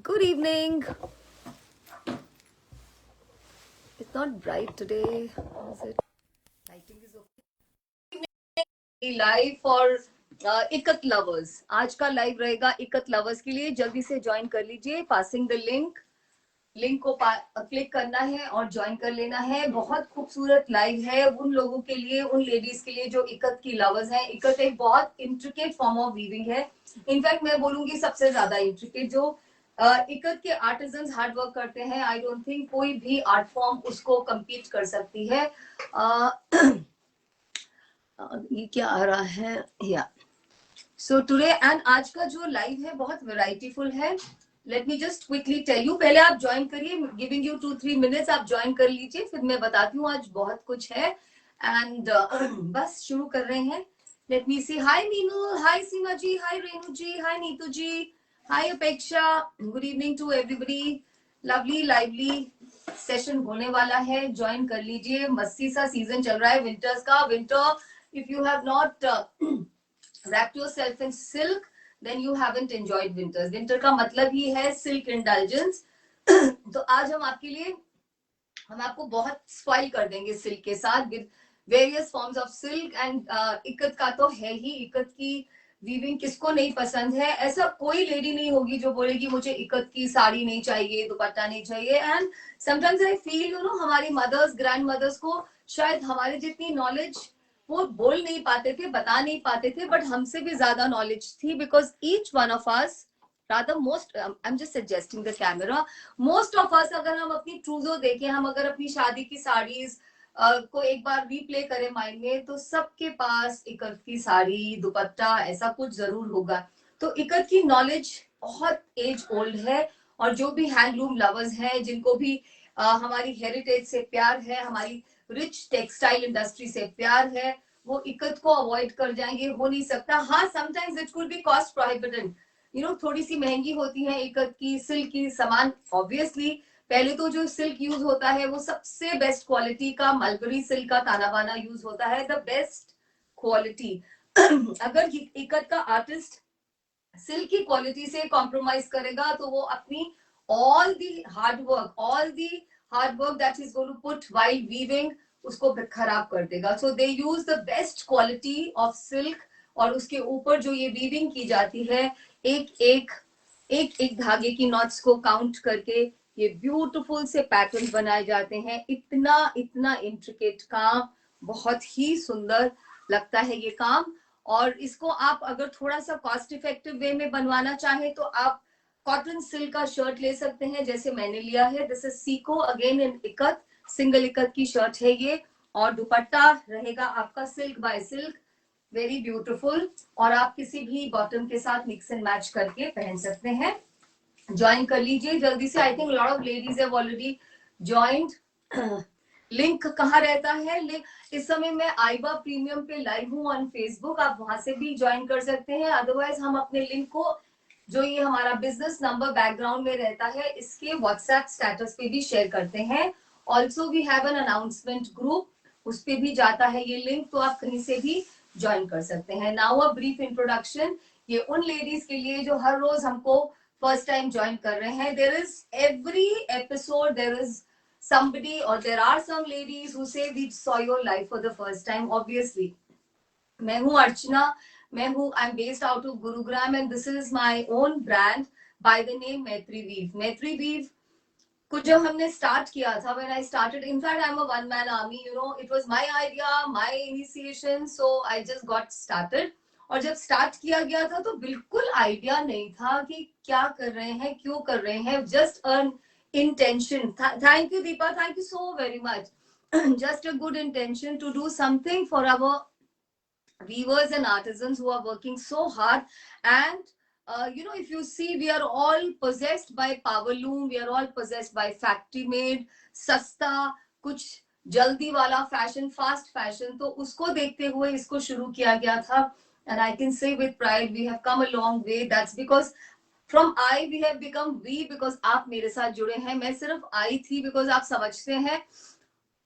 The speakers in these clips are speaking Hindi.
Good evening. It's not bright today. Is it? Lighting is okay. Live for ikat lovers. आज का लाइव रहेगा इकत लवर्स के लिए. जल्दी से ज्वाइन कर लीजिए. पासिंग द लिंक को क्लिक करना है और ज्वाइन कर लेना है. बहुत खूबसूरत लाइव है उन लोगों के लिए, उन लेडीज के लिए जो इकत की लवर्स हैं. इकत एक बहुत इंट्रिकेट फॉर्म ऑफ वीविंग है. इनफैक्ट मैं बोलूंगी सबसे ज्यादा इंट्रिकेट. जो इकत के आर्टिजन्स हार्ड वर्क करते हैं, आई डोंट थिंक कोई भी आर्ट फॉर्म उसको कम्पीट कर सकती है. ये क्या आ रहा है या सो टुडे एंड आज का जो लाइव है बहुत वेराइटीफुल है. Let me just quickly tell you. पहले आप ज्वाइन करिए. Giving you 2-3 minutes. आप ज्वाइन कर लीजिए, फिर मैं बताती हूँ. आज बहुत कुछ है एंड बस शुरू कर रहे हैं. Let me see. Hi Meenu, hi Seema ji, hi Renu ji, hi Neetu ji, hi Apeksha. Good evening to everybody. Lovely lively session होने वाला है. ज्वाइन कर लीजिए. मस्ती सा सीजन चल रहा है विंटर्स का. Winter, if you have not wrap yourself in silk, then you haven't enjoyed winters. Winter का मतलब ही है silk indulgence. तो आज हम आपको बहुत स्पाइल कर देंगे सिल्क के साथ with various forms of silk and ikat का तो है ही. इकत की वीविंग किसको नहीं पसंद है. ऐसा कोई लेडी नहीं होगी जो बोलेगी मुझे इकत की साड़ी नहीं चाहिए, दुपट्टा नहीं चाहिए. एंड समटाइम्स आई फील हमारी मदर्स, ग्रैंड मदर्स को शायद हमारी जितनी नॉलेज वो बोल नहीं पाते थे, बता नहीं पाते थे, बट हमसे भी ज्यादा नॉलेज थी. Because each one of us, rather most, I'm just suggesting the camera, most of us, अगर हम अपनी ट्रूजो देखें, हम अगर अपनी शादी की साड़ीज को एक बार रीप्ले करें माइंड में, तो सबके पास इकत की साड़ी, दुपट्टा ऐसा कुछ जरूर होगा. तो इकत की नॉलेज बहुत एज ओल्ड है. और जो भी हैंडलूम लवर्स हैं, जिनको भी हमारी हेरिटेज से प्यार है, हमारी रिच टेक्सटाइल इंडस्ट्री से प्यार है, वो इकत को अवॉइड कर जाएंगे. हो नहीं सकता. हाँ, sometimes it could be cost prohibited. थोड़ी सी महंगी होती है इकत की, सिल्क की सामान. ऑब्वियसली पहले तो जो सिल्क यूज होता है वो सबसे बेस्ट क्वालिटी का मलबरी सिल्क का ताना बाना यूज होता है, द बेस्ट क्वालिटी. अगर इकत का आर्टिस्ट सिल्क की क्वालिटी से कॉम्प्रोमाइज करेगा तो वो अपनी all the hard work that he's going to put while weaving उसको खराब कर देगा. So they use the best quality of silk और उसके ऊपर जो ये weaving की जाती है, एक धागे की नॉट्स को काउंट करके ये ब्यूटीफुल से पैटर्न बनाए जाते हैं. इतना इंट्रिकेट काम, बहुत ही सुंदर लगता है ये काम. और इसको आप अगर थोड़ा सा कॉस्ट इफेक्टिव वे में बनवाना चाहे तो आप कॉटन सिल्क का शर्ट ले सकते हैं, जैसे मैंने लिया है. This is Seiko, again in ikat, single ikat की शर्ट है ये. और दुपट्टा रहेगा आपका silk by silk, very beautiful. और आप किसी भी बॉटम के साथ मिक्स एंड मैच करके पहन सकते हैं. ज्वाइन कर लीजिए जल्दी से. I think lot of ladies have already joined. Link कहाँ रहता है? लिंक इस समय मैं आईबा प्रीमियम पे लाइव हूँ ऑन फेसबुक. आप वहां से भी ज्वाइन कर सकते हैं. अदरवाइज हम अपने लिंक को, जो ये हमारा बिजनेस नंबर बैकग्राउंड में रहता है, इसके व्हाट्सएप स्टेटस पे भी शेयर करते हैं. Also we have an announcement group, उस पे भी जाता है ये लिंक, तो आप कहीं से भी ज्वाइन कर सकते हैं. Now a brief introduction. ये उन लेडीज के लिए जो हर रोज हमको फर्स्ट टाइम ज्वाइन कर रहे हैं. There is every episode there is somebody, or there are some ladies who say we saw your life for the first time. Obviously मैं हूँ अर्चना, I'm based out of Gurugram and this is my own brand by the name Maitri Weave. Maitri Weave को जब हमने स्टार्ट किया था, when I started, in fact I'm a one man army, it was my idea, my initiation, so I just got started. और जब स्टार्ट किया गया था तो बिल्कुल आइडिया नहीं था कि क्या कर रहे हैं, क्यों कर रहे हैं. Just a intention. Thank you Deepa, thank you so very much. Just a good intention to do something for our weavers and artisans who are working so hard. And if you see, we are all possessed by power loom, we are all possessed by factory made सस्ता, कुछ जल्दी वाला फैशन, फास्ट फैशन. तो उसको देखते हुए इसको शुरू किया गया था. And I can say with pride we have come a long way. That's because from I we have become we, because आप मेरे साथ जुड़े हैं. मैं सिर्फ I थी because आप समझते हैं,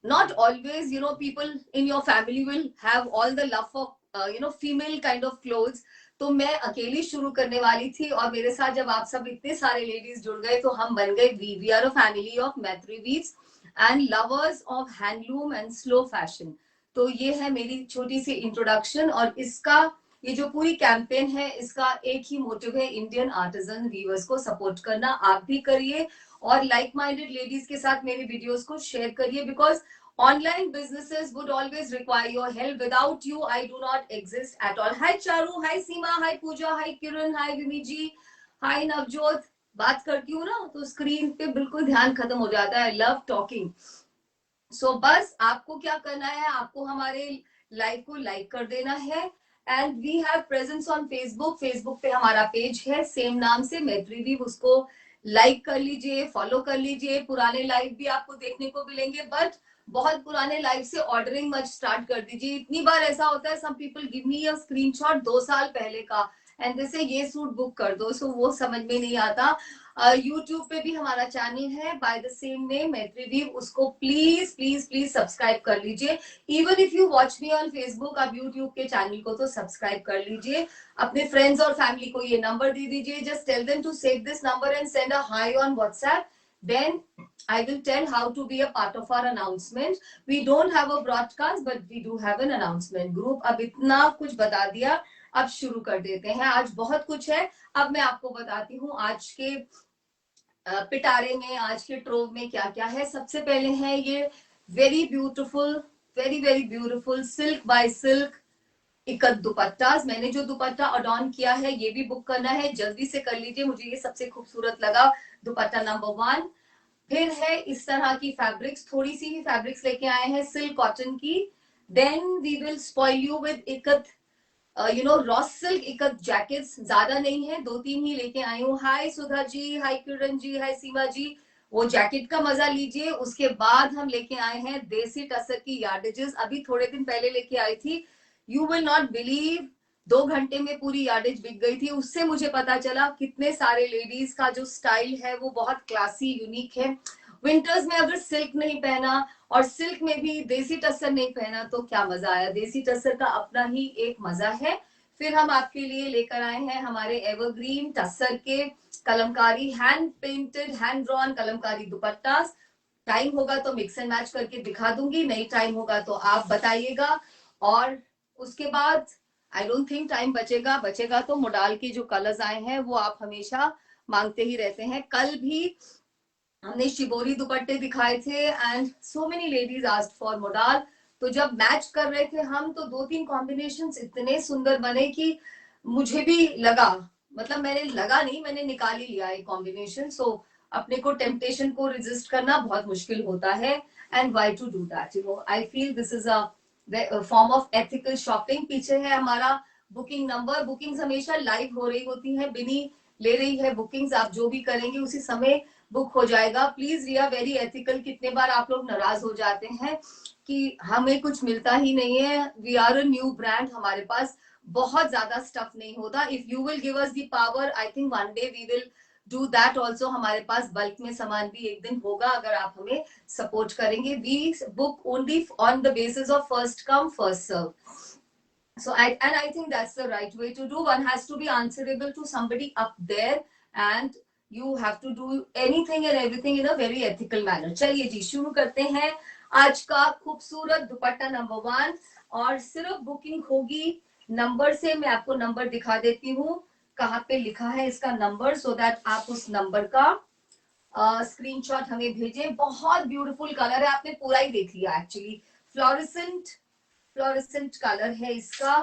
not always people in your family will have all the love for female kind of clothes. तो मैं अकेली शुरू करने वाली थी, और मेरे साथ जब आप सब इतने सारे लेडीज जुड़ गए तो हम बन गए we are a family of Maitri weaves and lovers of handloom and slow fashion. तो ये है मेरी छोटी सी इंट्रोडक्शन, और इसका ये जो पूरी कैंपेन है इसका एक ही मोटिव है, इंडियन आर्टिजन वीवर्स को सपोर्ट करना। आप भी करिए और लाइक माइंडेड लेडीज के साथ मेरे वीडियोस को शेयर करिए, because online businesses would always require your help. Without you I do not exist at all. Hi Charu, hi Seema, hi Pooja, hi Kiran, hi Vimi ji, hi Navjot। बात करती हूँ ना तो स्क्रीन पे बिल्कुल ध्यान खत्म हो जाता है। I love talking. सो बस आपको क्या करना है, आपको हमारे लाइव को लाइक कर देना है। And we have presence on Facebook. Facebook पे हमारा पेज है सेम नाम से मैत्री वीव, उसको लाइक कर लीजिए, फॉलो कर लीजिए। पुराने लाइव भी आपको देखने को मिलेंगे, बट बहुत पुराने लाइव से ऑर्डरिंग मच स्टार्ट कर दीजिए। इतनी बार ऐसा होता है, some people give me a screenshot 2 साल पहले का एंड जैसे ये सूट बुक कर दो, सो वो समझ में नहीं आता। यूट्यूब पे भी हमारा चैनल है बाय द सेम नेम मैत्री वीव, उसको प्लीज प्लीज प्लीज सब्सक्राइब कर लीजिए। Even if you watch me on Facebook, आप यूट्यूब के चैनल को तो सब्सक्राइब कर लीजिए। अपने फ्रेंड्स और फैमिली को ये नंबर दे दीजिए। Just tell them to save this number and send a hi on WhatsApp, then I will tell how to be a part of our announcement. We don't have a broadcast, but we do have an announcement group. अब इतना कुछ बता दिया, अब शुरू कर देते हैं। आज बहुत कुछ है। अब मैं आपको बताती हूँ आज के पिटारे में, आज के ट्रोव में क्या क्या है। सबसे पहले है ये very beautiful, very very beautiful silk by silk ikat dupattas. मैंने जो दुपट्टा अडॉन किया है ये भी बुक करना है, जल्दी से कर लीजिए। मुझे ये सबसे खूबसूरत लगा, दुपट्टा नंबर 1। फिर है इस तरह की फैब्रिक्स, थोड़ी सी ही फैब्रिक्स लेके आए हैं सिल्क कॉटन की। Then we will spoil you with ikat raw silk ikat jackets. ज्यादा नहीं है, 2-3 ही लेके आई हूँ। हाय सुधा जी, हाय किरण जी, हाय सीमा जी। वो जैकेट का मजा लीजिए। उसके बाद हम लेके आए हैं देसी टसर की यार्डेजेस, अभी थोड़े दिन पहले लेके आई थी। यू विल नॉट बिलीव, 2 घंटे में पूरी यार्डेज बिक गई थी। उससे मुझे पता चला कितने सारे लेडीज का जो स्टाइल है वो बहुत क्लासी यूनिक है। विंटर्स में अगर सिल्क नहीं पहना और सिल्क में भी देसी टसर नहीं पहना तो क्या मजा आया। देसी टसर का अपना ही एक मजा है। फिर हम आपके लिए लेकर आए हैं हमारे एवरग्रीन टसर के kalamkari hand painted hand drawn kalamkari dupattas. Time होगा तो मिक्स एंड मैच करके दिखा दूंगी, नहीं टाइम होगा तो आप बताइएगा। और उसके बाद आई डोंट थिंक टाइम बचेगा, बचेगा तो मोडाल के जो कलर्स आए हैं वो आप हमेशा मांगते ही रहते हैं। कल भी हमने शिबोरी दुपट्टे दिखाए थे and so many ladies asked for modal. तो जब मैच कर रहे थे हम तो 2-3 कॉम्बिनेशंस इतने सुंदर बने कि मुझे भी लगा, मतलब मैंने लगा नहीं, मैंने निकाल ही लिया एक कॉम्बिनेशन। सो अपने को टेम्पटेशन को रेजिस्ट करना बहुत मुश्किल होता है। And why to do that, I feel this is a form of ethical shopping. पीछे है हमारा बुकिंग नंबर। बुकिंग्स हमेशा लाइव हो रही होती है, बिनी ले रही है बुकिंग्स। आप जो भी करेंगे उसी समय बुक हो जाएगा। Please we are very ethical. कितने बार आप लोग नाराज हो जाते हैं कि हमें कुछ मिलता ही नहीं है। We are a new brand, हमारे पास बहुत ज्यादा स्टफ नहीं होता। If you will give us the power, I think one day we will do that also. हमारे पास बल्क में सामान भी एक दिन होगा अगर आप हमें सपोर्ट करेंगे। We book only on the basis of first come first serve. So I think that's the right way to do. One has to be answerable to somebody up there and you have to do anything and everything in a very ethical manner. चलिए जी शुरू करते हैं आज का खूबसूरत दुपट्टा नंबर 1। और सिर्फ बुकिंग होगी नंबर से। मैं आपको नंबर दिखा देती हूँ कहाँ पे लिखा है इसका नंबर, सो दैट आप उस नंबर का स्क्रीनशॉट हमें भेजें। बहुत ब्यूटीफुल कलर है, आपने पूरा ही देख लिया एक्चुअली। फ्लोरेसेंट कलर है इसका,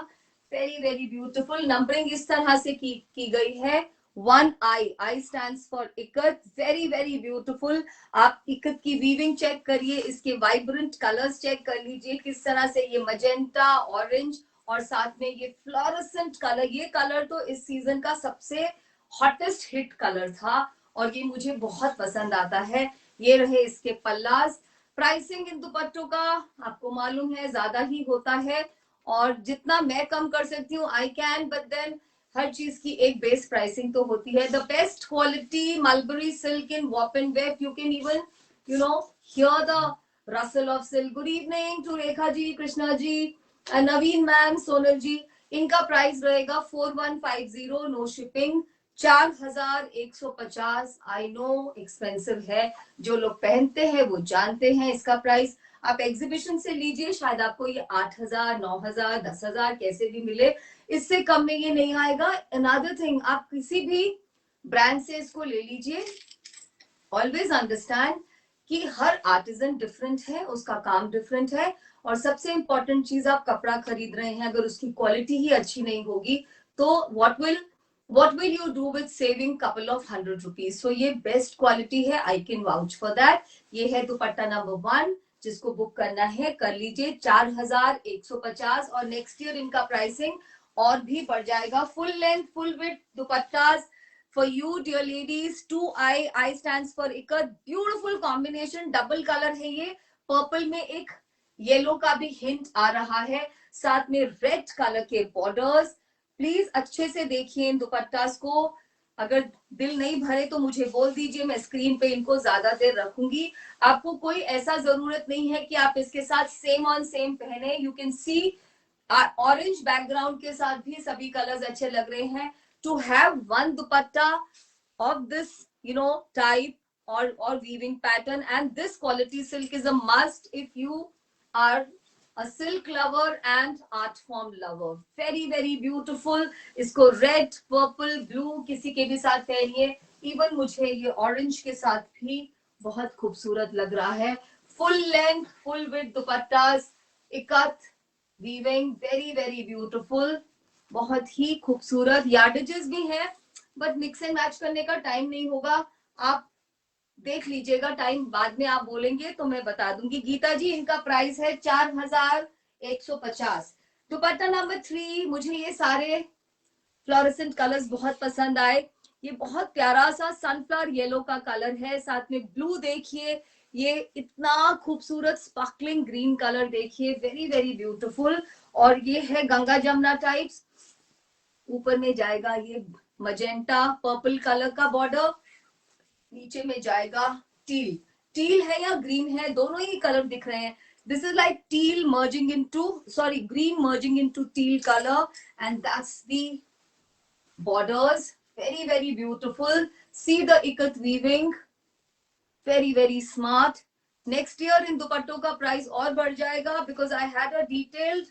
वेरी वेरी ब्यूटीफुल। नंबरिंग इस तरह से की गई है। 1 आई stands for ikat, very very beautiful. आप इकत की वीविंग चेक करिए, इसके वाइब्रेंट कलर्स चेक कर लीजिए किस तरह से ये मजेंटा, ऑरेंज और साथ में ये फ्लोरेसेंट कलर। ये कलर तो इस सीजन का सबसे हॉटेस्ट हिट कलर था और ये मुझे बहुत पसंद आता है। ये रहे इसके पल्लास। प्राइसिंग इन दुपट्टों का आपको मालूम है ज्यादा ही होता है और जितना मैं कम कर सकती हूँ आई कैन, बट देन हर चीज की एक बेस प्राइसिंग तो होती है। The best quality mulberry silk in warp and weft, you can even hear the rustle of silk. Good evening to Rekha ji, Krishna ji, Naveen ma'am, Sonal ji. इनका प्राइस रहेगा 4150, no shipping, 4150। I know expensive है, जो लोग पहनते हैं वो जानते हैं इसका प्राइस। आप एग्जीबिशन से लीजिए, शायद आपको ये 8000, 9000, 10,000 कैसे भी मिले, इससे कम में ये नहीं आएगा। अनदर थिंग, आप किसी भी ब्रांड से इसको ले लीजिए, ऑलवेज अंडरस्टैंड कि हर आर्टिजन डिफरेंट है, उसका काम डिफरेंट है। और सबसे इंपॉर्टेंट चीज, आप कपड़ा खरीद रहे हैं, अगर उसकी क्वालिटी ही अच्छी नहीं होगी तो what will you do with saving couple of 100 rupees? So ये बेस्ट क्वालिटी है, I can vouch for that. ये है दुपट्टा नंबर 1, जिसको बुक करना है कर लीजिए, 4150। और नेक्स्ट ईयर इनका प्राइसिंग और भी बढ़ जाएगा। Full length full width दुपट्टास for you dear ladies, 2I stands for ikat, beautiful combination, double colour है ये, पर्पल में एक येलो का भी हिंट आ रहा है, साथ में रेड कलर के बॉर्डर्स। प्लीज अच्छे से देखिए इन दुपट्टास को, अगर दिल नहीं भरे तो मुझे बोल दीजिए, मैं स्क्रीन पे इनको ज्यादा देर रखूंगी। आपको कोई ऐसा जरूरत नहीं है कि आप इसके साथ सेम ऑन सेम पहने, you can see orange background के साथ भी सभी कलर्स अच्छे लग रहे हैं। To have one dupatta of this, type or weaving pattern, and this quality silk is a must if you are a silk lover and art form lover. Very very beautiful. इसको red, purple, blue किसी के भी साथ पहनिए, इवन मुझे ये ऑरेंज के साथ भी बहुत खूबसूरत लग रहा है। Full length full with दुपट्टास, ikat weaving, very very beautiful, बहुत ही खूबसूरत। यार्डेजेस भी हैं, बट मिक्स एंड मैच करने का टाइम नहीं होगा, आप देख लीजिएगा, टाइम बाद में आप बोलेंगे तो मैं बता दूंगी। गीता जी, इनका प्राइस है 4150। दुपट्टा नंबर 3, मुझे ये सारे फ्लोरेसेंट कलर्स बहुत पसंद आए। ये बहुत प्यारा सा सनफ्लावर येलो का कलर है, साथ में ब्लू देखिए, ये इतना खूबसूरत स्पार्कलिंग ग्रीन कलर देखिए, वेरी वेरी ब्यूटीफुल। और ये है गंगा जमुना टाइप्स, ऊपर में जाएगा ये मजेंटा पर्पल कलर का बॉर्डर, नीचे में जाएगा टील। टील है या ग्रीन है, दोनों ही कलर दिख रहे हैं। This is like teal merging into, sorry, green merging into teal colour, and that's the borders, very very beautiful. See the ikat weaving, very very smart. Next year इन दुपट्टों का प्राइस और बढ़ जाएगा, because I had a detailed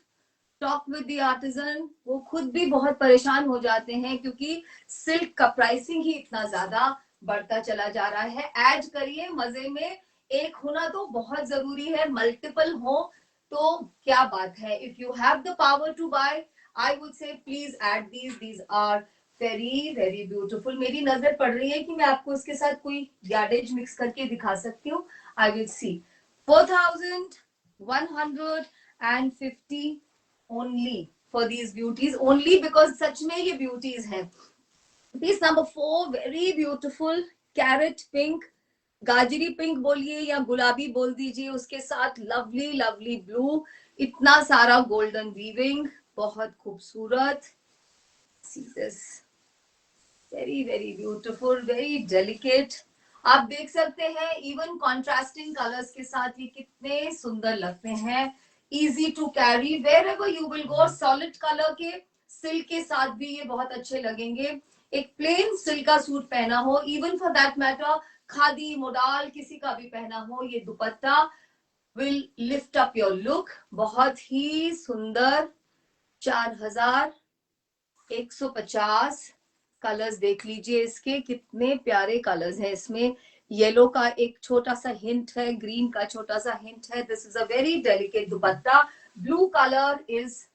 talk with the artisan. वो खुद भी बहुत परेशान हो जाते हैं, क्योंकि सिल्क का प्राइसिंग ही इतना ज्यादा बढ़ता चला जा रहा है। ऐड करिए मजे में, एक होना तो बहुत जरूरी है, मल्टीपल हो तो क्या बात है। If you have the power to buy, I would say please add these are very very beautiful. मेरी नजर पड़ रही है कि मैं आपको इसके साथ कोई यार्डेज मिक्स करके दिखा सकती हूँ। I will see. 4150 only for these beauties, only because सच में ये beauties हैं। Piece number 4, very beautiful carrot pink, गाजरी पिंक बोलिए या गुलाबी बोल दीजिए, उसके साथ लवली लवली ब्लू, इतना सारा गोल्डन वीविंग, बहुत खूबसूरत। See this, very very beautiful, very delicate। आप देख सकते हैं इवन कॉन्ट्रास्टिंग कलर्स के साथ ये कितने सुंदर लगते हैं। Easy to carry wherever you will go. Solid colour के सिल्क के साथ भी ये बहुत अच्छे लगेंगे। एक प्लेन सिल्क का सूट पहना हो, even for that matter khadi modal किसी का भी पहना हो, ये दुपट्टा will lift up your look. बहुत ही सुंदर। 4150। कलर्स देख लीजिए इसके, कितने प्यारे कलर्स हैं इसमें। येलो का एक छोटा सा हिंट है, ग्रीन का छोटा सा हिंट है। This is a very delicate dupatta. Blue colour is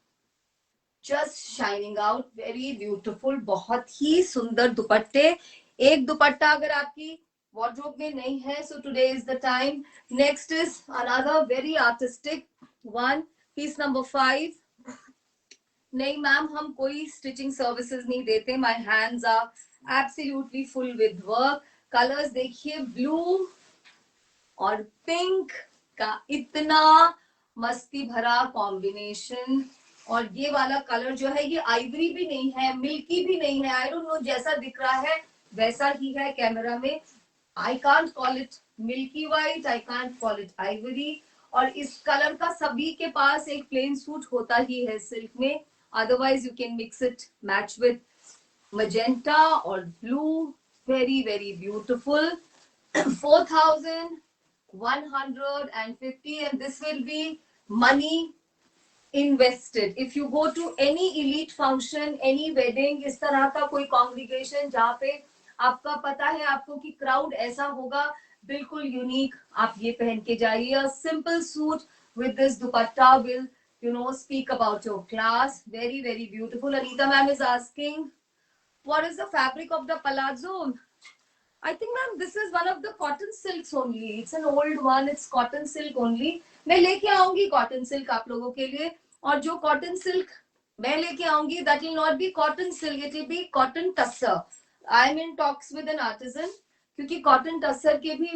just shining out, very beautiful. बहुत ही सुंदर दुपट्टे। एक दुपट्टा अगर आपकी वार्डरोब में नहीं है, so today is the time. Next is another very artistic one, piece number 5। नहीं मैम, हम कोई स्टिचिंग सर्विसेज नहीं देते, my hands are absolutely full with work. Colours देखिए, ब्लू और पिंक का इतना मस्ती भरा कॉम्बिनेशन। और ये वाला कलर जो है, ये आइवरी भी नहीं है, मिल्की भी नहीं है, आई डोंट नो, जैसा दिख रहा है वैसा ही है कैमरा में। I can't call it milky white, I can't call it Ivory. और इस कलर का सभी के पास एक प्लेन सूट होता ही है सिल्क में। Otherwise, you can mix it, match with magenta or blue. Very, very beautiful. 4,150, and this will be money invested. If you go to any elite function, any wedding, इस तरह का कोई congregation जहाँ पे आपका पता है आपको कि crowd ऐसा होगा, बिल्कुल यूनिक, आप ये पहन के जाइए. A simple suit with this dupatta will, speak about your class. Very, very beautiful. Anita ma'am is asking, what is the fabric of the palazzo? I think ma'am this is one of the cotton silks only. It's an old one. It's cotton silk only. मैं लेके आऊंगी cotton silk आप लोगों के लिए. और जो cotton silk मैं लेके आऊंगी, that will not be cotton silk. It will be cotton tussar. I am in talks with an artisan. क्योंकि cotton tussar के भी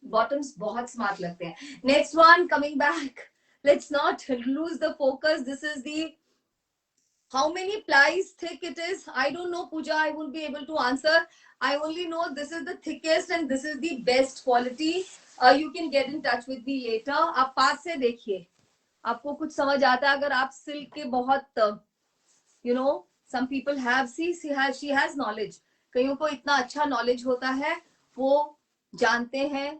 bottoms बहुत smart लगते हैं. Next one, coming back. Let's not lose the focus. This is the, how many plies thick it is? I don't know, Pooja. I won't be able to answer. I only know this is the thickest and this is the best quality. You can get in touch with me later. आप पास से देखिए, आपको कुछ समझ आता है. अगर आप सिल्क के बहुत, some people have, she has knowledge. कईयों को इतना अच्छा knowledge होता है, वो जानते हैं.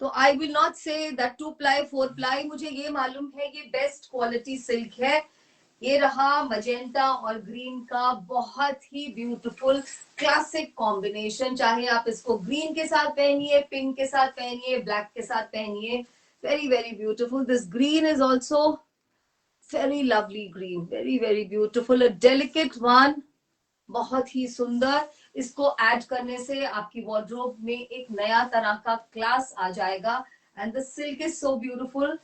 तो I will not say that 2 ply 4 ply. मुझे ये मालूम है ये best quality silk है. ये रहा मजेंटा और ग्रीन का बहुत ही ब्यूटीफुल क्लासिक कॉम्बिनेशन. चाहे आप इसको ग्रीन के साथ पहनिए, पिंक के साथ पहनिए, ब्लैक के साथ पहनिए. Very very beautiful. This green is also very lovely green. Very very beautiful. A delicate one. बहुत ही सुंदर. इसको ऐड करने से आपकी वार्डरोब में एक नया तरह का क्लास आ जाएगा. And the silk is so beautiful.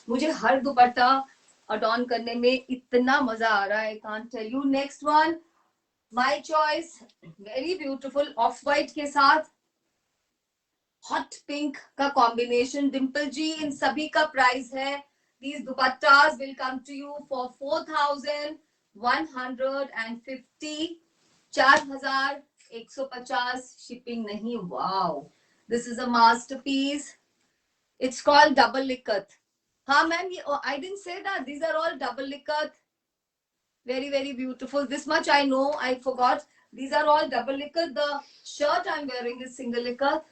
मुझे हर दुपट्टा अडॉन करने में इतना मजा आ रहा है. I can't tell you. Next one, my choice. Very beautiful off white के साथ हॉट पिंक का कॉम्बिनेशन. डिम्पल जी, इन सभी का प्राइस है. These dupattas will come to you for 4,150. 4,150. Shipping नहीं. Wow, this is a masterpiece. It's called double ikat. हाँ मैम, ये I didn't say that. These are all double likat. Very very beautiful. This much I know. I forgot. These are all double likat. The shirt I'm wearing is single likat.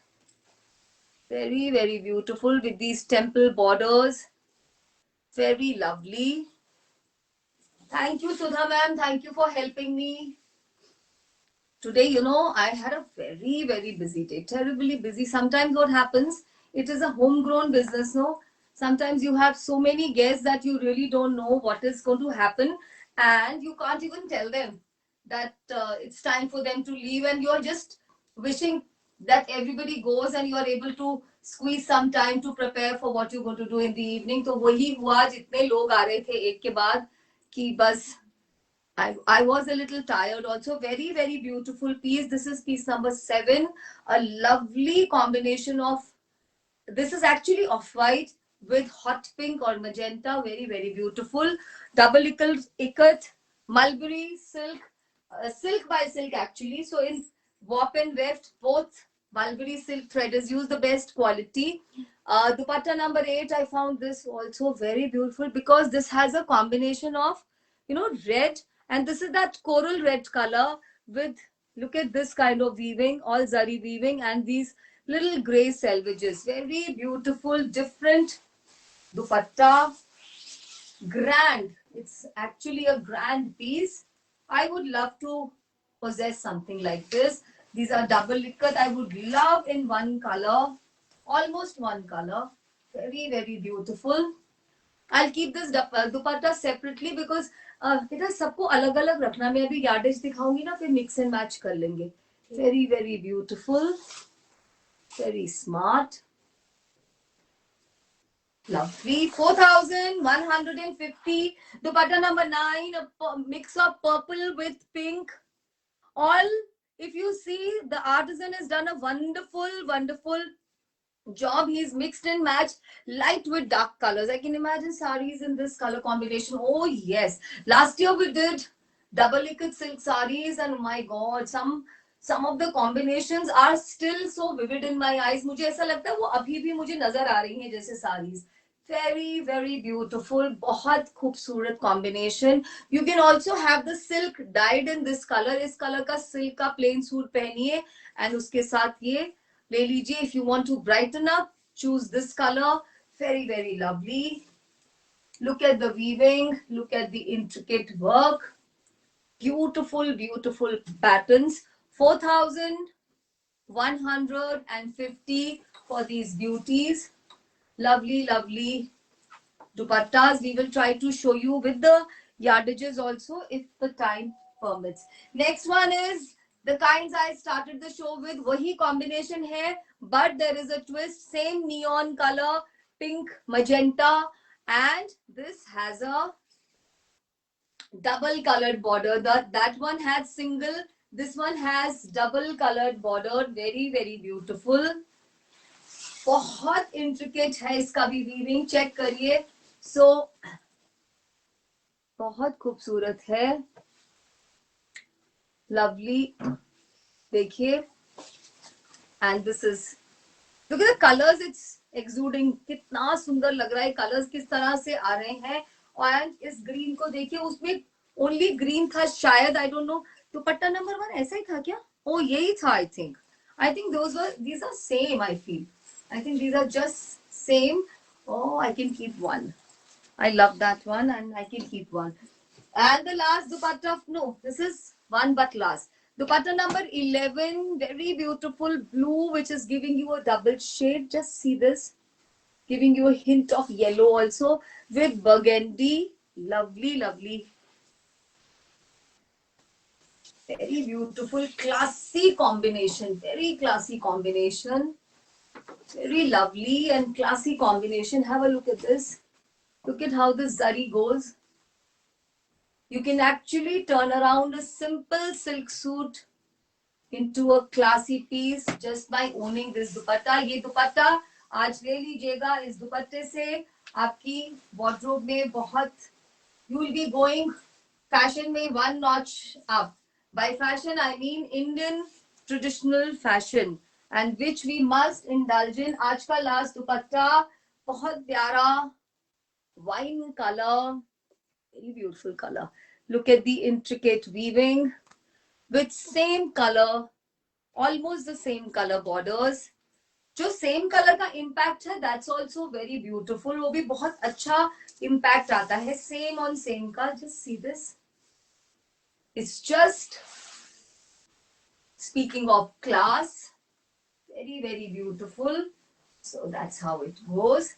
Very very beautiful with these temple borders. Very lovely. Thank you Sudha ma'am. Thank you for helping me. Today, I had a very very busy day. Terribly busy. Sometimes what happens, it is a homegrown business, no? Sometimes you have so many guests that you really don't know what is going to happen, and you can't even tell them that it's time for them to leave, and you're just wishing that everybody goes and you are able to squeeze some time to prepare for what you're going to do in the evening. तो वही हुआ. जितने लोग आ रहे थे एक के बाद कि बस I was a little tired also. Very very beautiful piece. This is piece number 7. A lovely combination of, this is actually off-white with hot pink or magenta. Very very beautiful. Double ikat mulberry silk, silk by silk actually. So in warp and weft, both mulberry silk thread is used, the best quality. Dupatta number 8, I found this also very beautiful because this has a combination of red, and this is that coral red color with, look at this kind of weaving, all zari weaving, and these little gray selvages. Very beautiful, different dupatta. Grand. It's actually a grand piece. I would love to possess something like this. These are double ikat. I would love in one color, almost one color. Very very beautiful. I'll keep this dupatta separately because बेटा सबको अलग अलग रखना. मैं अभी यार्डेज दिखाऊंगी ना, फिर मिक्स एंड मैच कर लेंगे. Very very beautiful. Very smart. Lovely. 4,150. Dupatta number 9, a mix of purple with pink. All, if you see, the artisan has done a wonderful wonderful job. He's mixed and matched light with dark colors. I can imagine saris in this color combination. Oh yes, last year we did double ikat silk saris, and oh my god, some of the combinations are still so vivid in my eyes. मुझे ऐसा लगता है वो अभी भी मुझे नजर आ रही हैं जैसे saris. very very beautiful, बहुत खूबसूरत combination. You can also have the silk dyed in this color. इस color का silk का plain suit पहनिए and उसके साथ ये ले लीजिए. If you want to brighten up, choose this color. Very very lovely. Look at the weaving, look at the intricate work. Beautiful beautiful patterns. 4,150 for these beauties. Lovely lovely dupattas. We will try to show you with the yardages also if the time permits. Next one is the kinds I started the show with. Wahi combination hai, but there is a twist. Same neon color, pink, magenta, and this has a double colored border. That one has single. This one has double colored border. Very very beautiful. बहुत इंट्रिकेट है इसका भी वीविंग, चेक करिए. सो बहुत खूबसूरत है. लवली, देखिए. And this is, look at the colours, it's exuding. कितना सुंदर लग रहा है. कलर्स किस तरह से आ रहे हैं. और इस ग्रीन को देखिए, उसमें ओनली ग्रीन था शायद, आई डोंट नो. दुपट्टा नंबर 1 ऐसा ही था क्या? ओ यही था. I think these are same. I think these are just same. Oh, I can keep one. I love that one and I can keep one. And the last dupatta, no, this is one but last. Dupatta number 11, very beautiful blue, which is giving you a double shade. Just see this, giving you a hint of yellow also with burgundy. Lovely, lovely. Very beautiful, classy combination. Very classy combination. Very lovely and classy combination. Have a look at this. Look at how this zari goes. You can actually turn around a simple silk suit into a classy piece just by owning this dupatta. ये दुपट्टा आज ले लीजिएगा. इस दुपट्टे से आपकी wardrobe में बहुत, you will be going fashion में one notch up. By fashion I mean Indian traditional fashion, and which we must indulge in. आज का last दुपट्टा बहुत प्यारा wine color, very beautiful color. Look at the intricate weaving with same color, almost the same color borders. जो same color का impact है, that's also very beautiful. वो भी बहुत अच्छा impact आता है same on same का. Just see this. It's just, speaking of class, very very beautiful. So that's how it goes.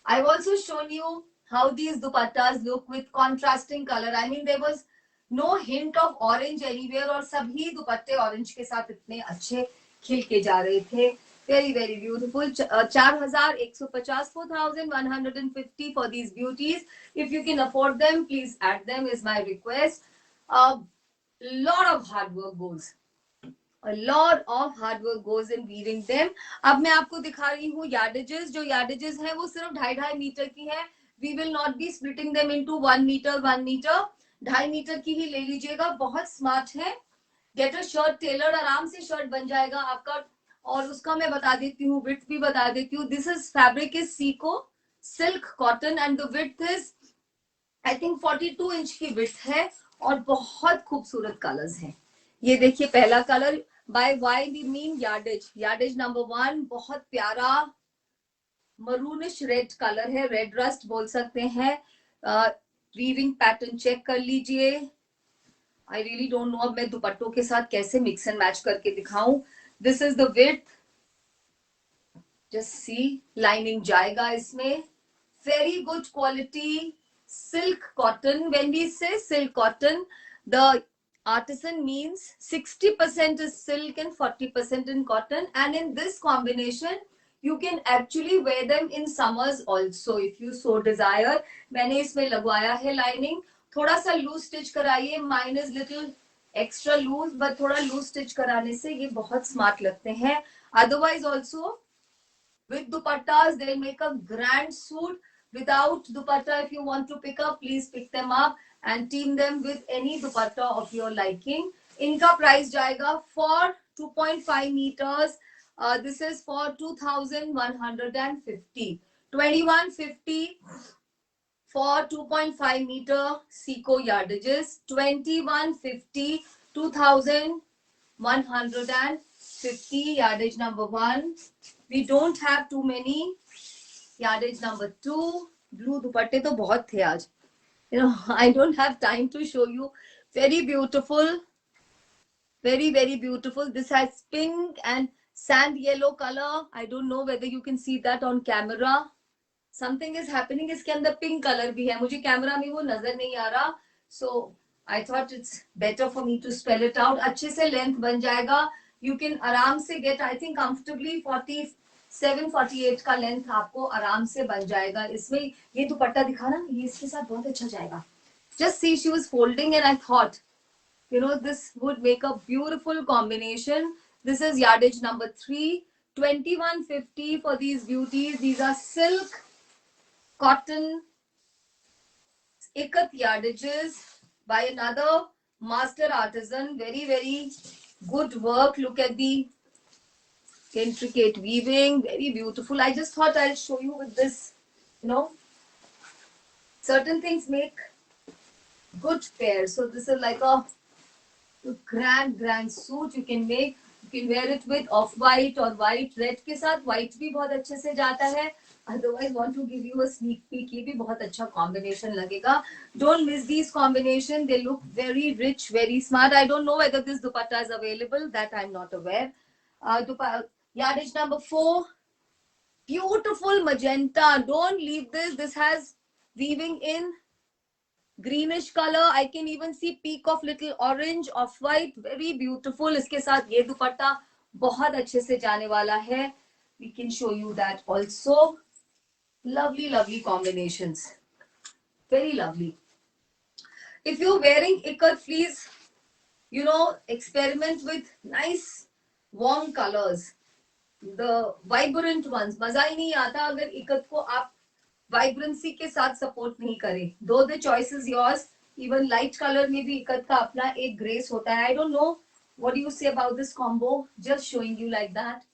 I've also shown you how these dupattas look with contrasting color. I mean, there was no hint of orange anywhere, और सभी दुपट्टे orange के साथ इतने अच्छे खिल के जा रहे थे. Very very beautiful. 4,150, 4,150 for these beauties. If you can afford them, please add them is my request. A lot of hard work goes. A lot of hard work goes in weaving them. अब मैं आपको दिखा रही हूँ yardages. जो yardages हैं वो सिर्फ 2.5 मीटर की है. We will not be splitting them into 1 meter, 1 meter. 2.5 metre की ही ले लीजिएगा. बहुत स्मार्ट है. Get a shirt tailored, आराम से शर्ट बन जाएगा आपका. और उसका मैं बता देती हूँ, width भी बता देती हूँ. This is fabric is Seiko silk cotton and the width is I think 42 inch की width है. और बहुत खूबसूरत कलर्स हैं. ये देखिए पहला colour. By why we mean yardage. Yardage number 1 बहुत प्यारा maroonish red color है. Red rust बोल सकते हैं. Weaving pattern चेक कर लीजिए. I really don't know अब मैं दुपट्टों के साथ कैसे mix and match करके दिखाऊं. This is the width. Just see, lining जाएगा इसमें. Very good quality silk cotton. When we say silk cotton, the artisan means 60% is silk and 40% in cotton. And in this combination, you can actually wear them in summers also if you so desire. मैंने इसमें लगवाया है lining. थोड़ा सा loose stitch कराइए. Mine is little extra loose, but थोड़ा loose stitch कराने से ये बहुत smart लगते हैं. Otherwise also, with dupattas, they'll make a grand suit. Without dupatta, if you want to pick up, please pick them up and team them with any dupatta of your liking. इनका price जाएगा for 2.5 meters. This is for 2,150. 2150 for 2.5 meter Seco yardages. 2150, 2150 yardage number 1. We don't have too many. Yardage number 2. Blue dupatte to bahut the aaj. You know, I don't have time to show you. Very beautiful. Very, very beautiful. This has pink and sand yellow color. I don't know whether you can see that on camera. Something is happening. इसके अंदर pink color भी है. मुझे कैमरा में वो नजर नहीं आ रहा. So I thought it's better for me to spell it out. अच्छे से length बन जाएगा. You can आराम से get, I think comfortably 47, 48 का length आपको आराम से बन जाएगा. इसमें ये दुपट्टा दिखा ना, ये इसके साथ बहुत अच्छा जाएगा. Just see, she was folding and I thought, you know, this would make a beautiful combination. This is yardage number 3. 2150 for these beauties. These are silk cotton ikat yardages by another master artisan. Very, very good work. Look at the intricate weaving. Very beautiful. I just thought I'll show you with this. You know, certain things make good pairs. So this is like a grand suit. You can make, you can wear it with off-white or white. Red के साथ white भी बहुत अच्छे से जाता है. Otherwise, want to give you a sneak peek. ये भी बहुत अच्छा combination लगेगा. Don't miss these combination. They look very rich, very smart. I don't know whether this dupatta is available. That I'm not aware. Yardage number 4. Beautiful magenta. Don't leave this. This has weaving in greenish color. I can even see peak of little orange, off white. Very beautiful. इसके साथ ये दुपट्टा बहुत अच्छे से जाने वाला है. We can show you that also. Lovely, lovely combinations. Very lovely. If you're wearing ikat, please, you know, experiment with nice warm colors. The vibrant ones. मजा ही नहीं आता अगर इकत को आप vibrancy के साथ support नहीं करें. Though the choice is yours. Even light color में भी इकत का अपना एक grace होता है. I don't know what do you say about this combo. Just showing you like that.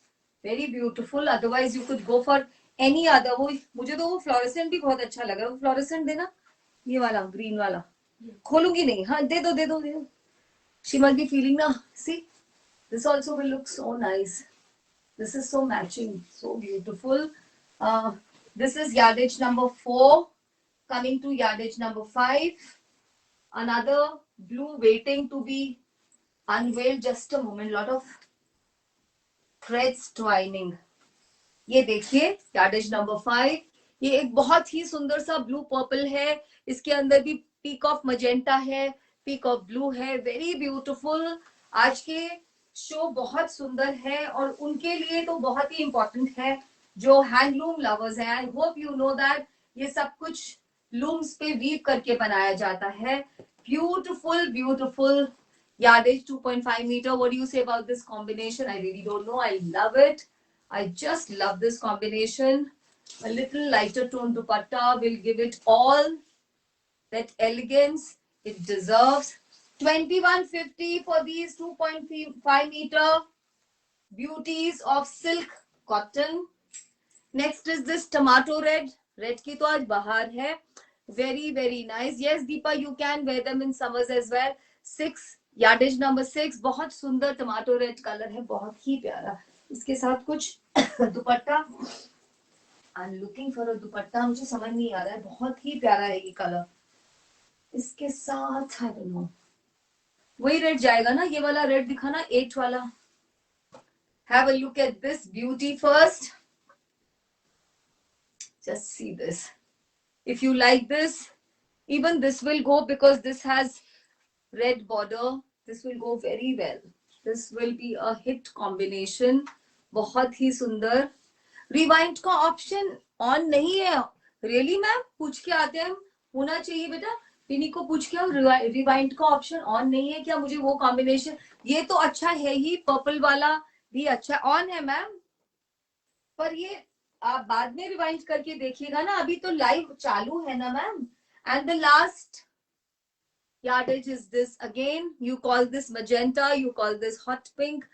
Very beautiful. Otherwise you could go for any other. वो मुझे तो वो fluorescent भी बहुत अच्छा लगा. वो fluorescent देना, ये वाला green वाला. खोलूंगी नहीं. हाँ दे दो दे दो दे दो. She must be feeling ना. See, this also will look so nice. This is so matching, so beautiful. This is yardage number 4. Coming to yardage number 5. Another blue waiting to be unveiled. Just a moment. Lot of threads twining. ये देखिए यार्डेज नंबर 5. ये एक बहुत ही सुंदर सा ब्लू पर्पल है. इसके अंदर भी पीक ऑफ मजेंटा है, पीक ऑफ ब्लू है. Very beautiful. आज के शो बहुत सुंदर है और उनके लिए तो बहुत ही इंपॉर्टेंट है जो हैंडलूम लवर्स हैं. I hope you know that ये सब कुछ लूम्स पे वीव करके बनाया जाता है. Beautiful beautiful. Yardage 2.5 meter. What do you say about this combination? I really don't know. I love it. I just love this combination. A little lighter tone dupatta will give it all that elegance it deserves. 2150 for these 2.5 meter beauties of silk cotton. Next is this tomato red. Red की तो आज बाहर है. Very, very nice. Yes, Deepa, you can wear them in summers as well. 6. Yardage number 6. बहुत सुंदर टमाटो रेड कलर है, बहुत ही प्यारा. इसके साथ कुछ दुपट्टा. I'm looking for a दुपट्टा. मुझे समझ नहीं आ रहा है. बहुत ही प्यारा है ये कलर. इसके साथ I don't know. वही रेड जाएगा ना, ये वाला रेड दिखा ना, 8 वाला. Have a look at this beauty first. Just see this. If you like this, even this will go because this has red border. This will go very well. This will be a hit combination. बहुत ही सुंदर. Rewind का ऑप्शन ऑन नहीं है. Really मैम, पूछ के आते हैं. होना चाहिए बेटा. पिनी को पूछ के आओ. रिवाइंड का ऑप्शन ऑन नहीं है क्या? मुझे वो कॉम्बिनेशन, ये तो अच्छा है ही, पर्पल वाला भी अच्छा ऑन है मैम, पर ये आप बाद में रिवाइंड करके देखिएगा ना. अभी तो लाइव चालू है ना ma'am. And the last yardage is this again. You call this magenta, you call this hot pink.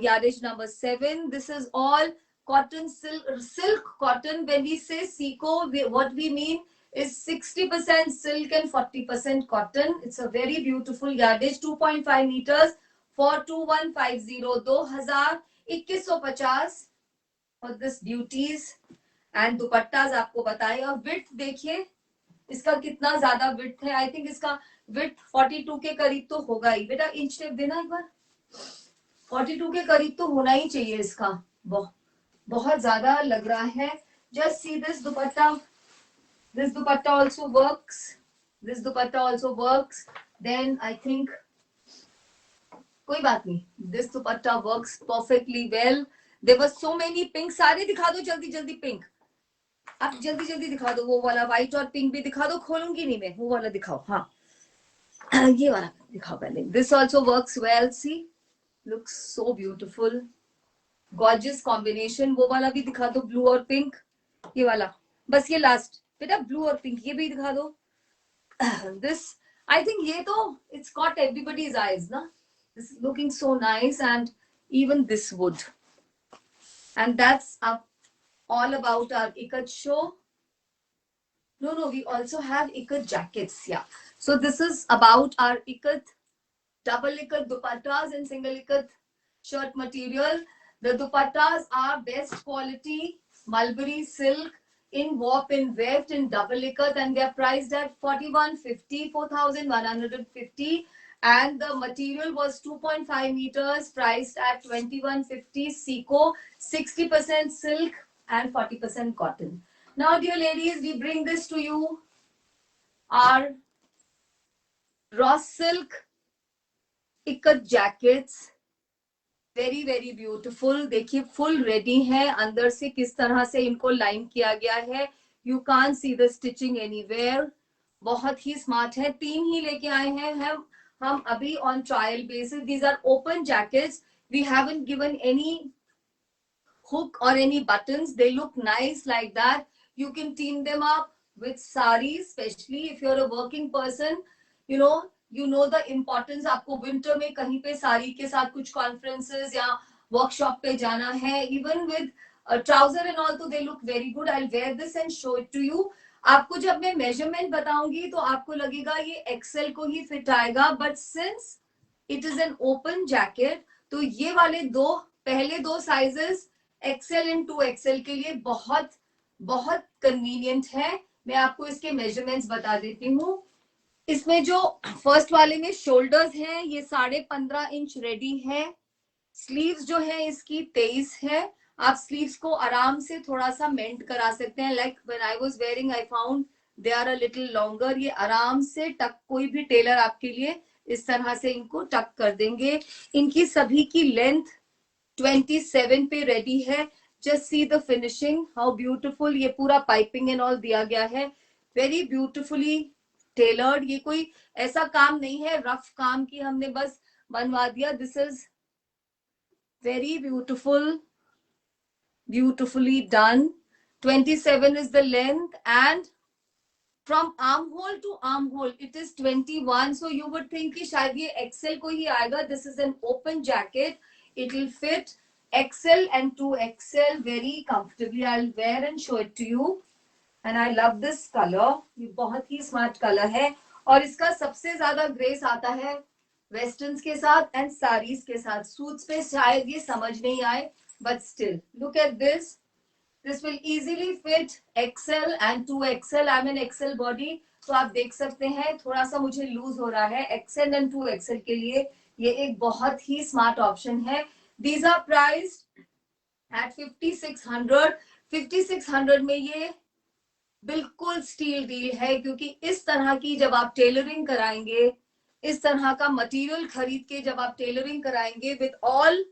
Yardage number 7. This is all cotton, silk cotton. When we say Seco, what we mean is 60% silk and 40% cotton. It's a very beautiful yardage, 2.5 meters for 2150, 2150 for this beauties. And dupattas आपको बताए, और विड्थ देखिए इसका कितना ज्यादा विड्थ है. आई थिंक इसका विड्थ 42 के करीब तो होगा ही. बेटा इंच टेप देना एक बार. 42 के करीब तो होना ही चाहिए इसका. बहुत ज्यादा लग रहा है. Just see this dupatta. This dupatta also works. This dupatta also works. Then I think कोई बात नहीं, this dupatta works perfectly well. There were so many pink. सारे दिखा दो जल्दी जल्दी पिंक. आप जल्दी जल्दी दिखा दो. वो वाला व्हाइट और पिंक भी दिखा दो. खोलूंगी नहीं मैं. वो वाला दिखाओ. हाँ ये वाला दिखाओ पहले. This also works well. She looks so beautiful. Gorgeous combination. वो वाला भी दिखा दो, ब्लू और पिंक. ये वाला बस, ये लास्ट बेटा ब्लू और पिंक. ये भी दिखा दो. दिस आई थिंक ये तो इट्स कॉट एवरीबडीज आईज ना. This is looking so nice. And even this would. And that's all about our ikat show. No, we also have ikat jackets. Yeah, so this is about our ikat, double ikat dupattas and single ikat shirt material. The dupattas are best quality mulberry silk in warp and weft in double ikat, and they are priced at 4150, 4150, and the material was 2.5 meters, priced at 2150. Seco, 60% silk and 40% cotton. Now, dear ladies, we bring this to you, our raw silk ikat jackets. Very very beautiful. देखिए फुल रेडी है. अंदर से किस तरह से इनको लाइन किया गया है. You can't see the stitching anywhere. बहुत ही स्मार्ट है. 3 ही लेके आए हैं हम अभी on trial basis. These are open jackets. We haven't given any hook or any buttons. They look nice like that. You can team them up with sarees, especially if you're a working person. You know the importance. आपको winter में कहीं पे साड़ी के साथ कुछ conferences या workshop पे जाना है. Even with a trouser and all, तो they look very good. I'll wear this and show it to you. आपको जब मैं measurement बताऊंगी तो आपको लगेगा ये XL को ही fit आएगा. But since it is an open jacket, तो ये वाले पहले दो sizes XL and 2XL के लिए बहुत बहुत कन्वीनियंट है. मैं आपको इसके मेजरमेंट्स बता देती हूँ. इसमें जो फर्स्ट वाले में शोल्डर्स हैं ये 15.5 इंच रेडी है. स्लीव्स जो है इसकी 23 है. आप स्लीव्स को आराम से थोड़ा सा मेंट करा सकते हैं. Like when I was wearing I found they are a little longer. ये आराम से टक, कोई भी टेलर आपके लिए इस तरह से इनको टक कर देंगे. इनकी सभी की लेंथ 27 पे रेडी है. Just see the finishing, how beautiful. ये पूरा पाइपिंग एंड ऑल दिया गया है. Very beautifully tailored. ये कोई ऐसा काम नहीं है रफ काम की हमने बस बनवा दिया. This is very beautiful, beautifully done. 27 is the length, and from armhole to armhole it is 21. So you would think कि शायद ये XL को ही आएगा. This is an open jacket. It will fit XL and 2XL very comfortably. I'll wear and show it to you. And I love this color. ये बहुत ही स्मार्ट कलर है. और इसका सबसे ज्यादा ग्रेस आता है वेस्टर्न्स के साथ एंड साड़ीज के साथ. सूट्स पे शायद ये समझ नहीं आए, but still look at this. This will easily fit XL and 2XL. I'm an XL body, तो आप देख सकते हैं थोड़ा सा मुझे लूज हो रहा है. XL and 2XL के लिए ये एक बहुत ही स्मार्ट ऑप्शन है. These are priced at 5600. 5600 में ये बिल्कुल स्टील डील है, क्योंकि इस तरह की जब आप टेलरिंग कराएंगे, इस तरह का मटेरियल खरीद के जब आप टेलरिंग कराएंगे with all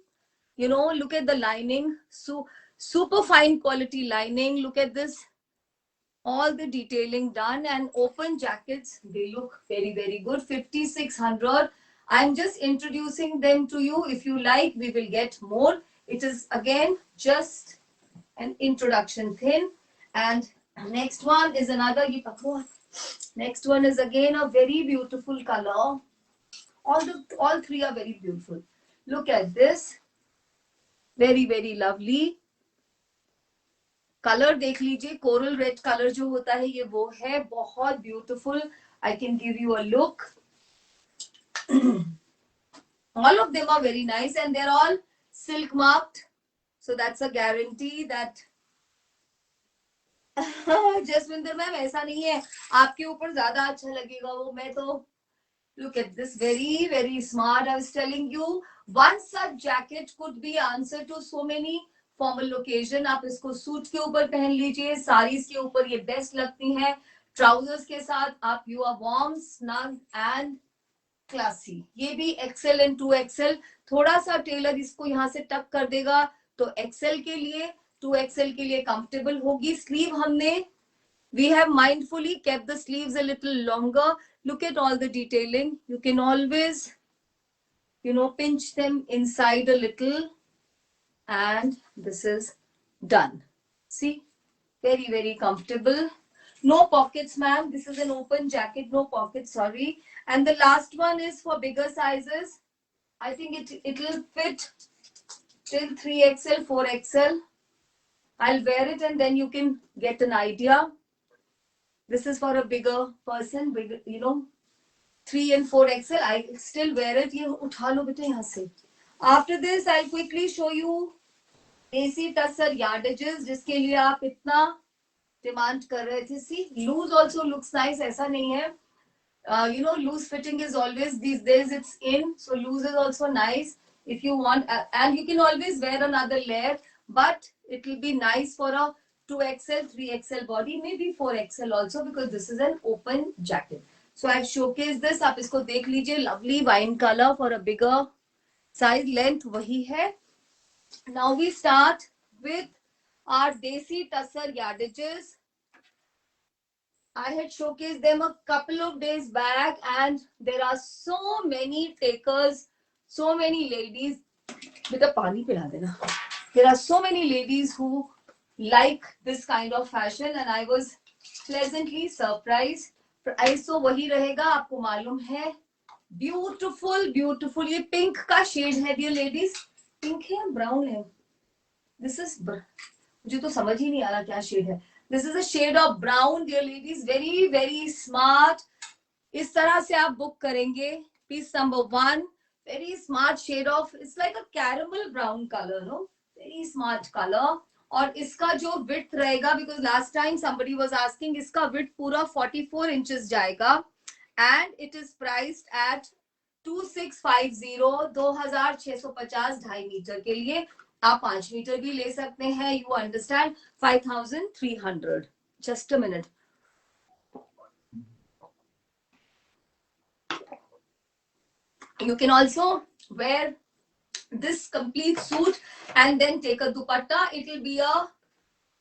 look at the lining. So super fine quality lining. Look at this, all the detailing done, and open jackets, they look very very good. 5600. I'm just introducing them to you. If you like, we will get more. It is again just an introduction thin. And next one is another. Next one is again a very beautiful color. All three are very beautiful. Look at this. Very very lovely. Colour देख लीजिए, कोरल रेड कलर जो होता है ये वो है, बहुत beautiful. I can give you a look. all of them are very nice and they're all silk marked, so that's a guarantee that Jasvinder ma'am ऐसा नहीं है, आपके ऊपर ज्यादा अच्छा लगेगा वो. मैं तो look at this, very very smart. I was telling you, one such jacket could be answer to so many formal occasion. आप इसको सूट के ऊपर पहन लीजिए, साड़ीज के ऊपर ये बेस्ट लगती हैं, ट्राउजर्स के साथ आप you are warm, snug and classy. ये भी एक्सेल एंड 2XL. थोड़ा सा टेलर इसको यहाँ से टक कर देगा तो एक्सेल के लिए, 2XL के लिए कंफर्टेबल होगी. स्लीव हमने we have mindfully kept the sleeves a little longer. Look at all the detailing. You can always, pinch them inside a little, and this is done. See, very very comfortable. No pockets, ma'am. This is an open jacket, no pockets, sorry. And the last one is for bigger sizes. I think it will fit till 3XL, 4XL. I'll wear it and then you can get an idea. This is for a bigger person, bigger, 3 and 4XL. I still wear it. ये उठा लो बेटे यहाँ से. After this, I'll quickly show you देसी टसर yardages, जिसके लिए आप इतना डिमांड कर रहे थे. See, loose also looks nice. ऐसा नहीं है. Loose fitting is always these days it's in. So loose is also nice if you want, and you can always wear another layer. But it will be nice for a 2XL, 3XL body, maybe 4XL also, because this is an open jacket. So I've showcased this. आप इसको देख लीजिए. Lovely wine color for a bigger size. Length वही है. Now we start with our desi tussar yardages. I had showcased them a couple of days back and there are so many takers, so many ladies. Beta pani pila dena. There are so many ladies who like this kind of fashion and I was pleasantly surprised. Price तो वही रहेगा, आपको मालूम है. Beautiful, beautiful. ये pink का shade है dear ladies. Pink है या brown है? This is मुझे तो समझ ही नहीं आ रहा क्या shade है. This is a shade of brown dear ladies. Very very smart. इस तरह से आप book करेंगे. Piece number 1. Very smart shade of, it's like a caramel brown color, no? Very smart color. और इसका जो width रहेगा, because last time somebody was asking, इसका width पूरा 44 inches जाएगा and it is priced at 2650, 2650 2.5 metre के लिए. आप 5 मीटर भी ले सकते हैं. You understand? 5300. Just a minute. You can also wear this complete suit and then take a dupatta. It will be a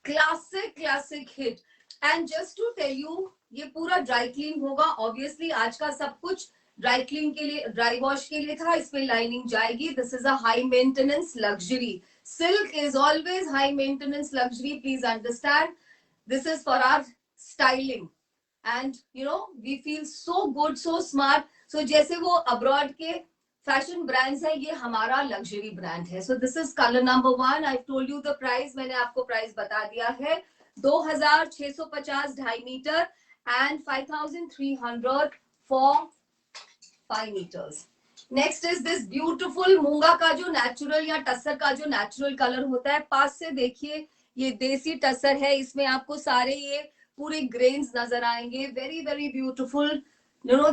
classic hit. And just to tell you, ये पूरा dry clean होगा. Obviously आज का सब कुछ dry clean के लिए, dry wash के लिए था. इसमें lining जाएगी. This is a high maintenance luxury. Silk is always high maintenance luxury. Please understand. This is for our styling. And we feel so good, so smart. So जैसे वो abroad के fashion brands है, ये हमारा luxury brand है. So this is color number 1. I've told you the price. मैंने आपको price बता दिया है. 2650 2.5 metre and 5300 for 5 meters. Next is this beautiful मूंगा का जो natural या टसर का जो natural color होता है. पास से देखिए, ये देसी टसर है. इसमें आपको सारे ये पूरे grains नजर आएंगे. Very very beautiful.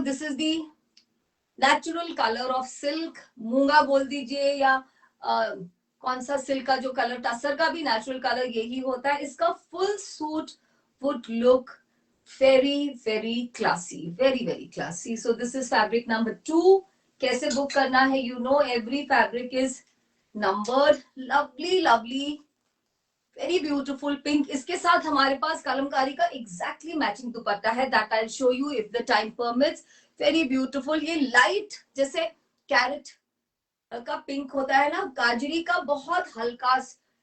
This is the natural color of silk. मूंगा बोल दीजिए या कौन सा सिल्क का जो कलर, टसर का भी नेचुरल कलर यही होता है. इसका full suit would look very very classy, very very classy. So this is fabric number 2. कैसे बुक करना है? Every fabric is numbered. Lovely lovely, very beautiful pink. इसके साथ हमारे पास कलमकारी का exactly matching दुपट्टा है. That I'll show you if the time permits. Very beautiful. ये light जैसे कैरेट का पिंक होता है ना, गाजरी का बहुत हल्का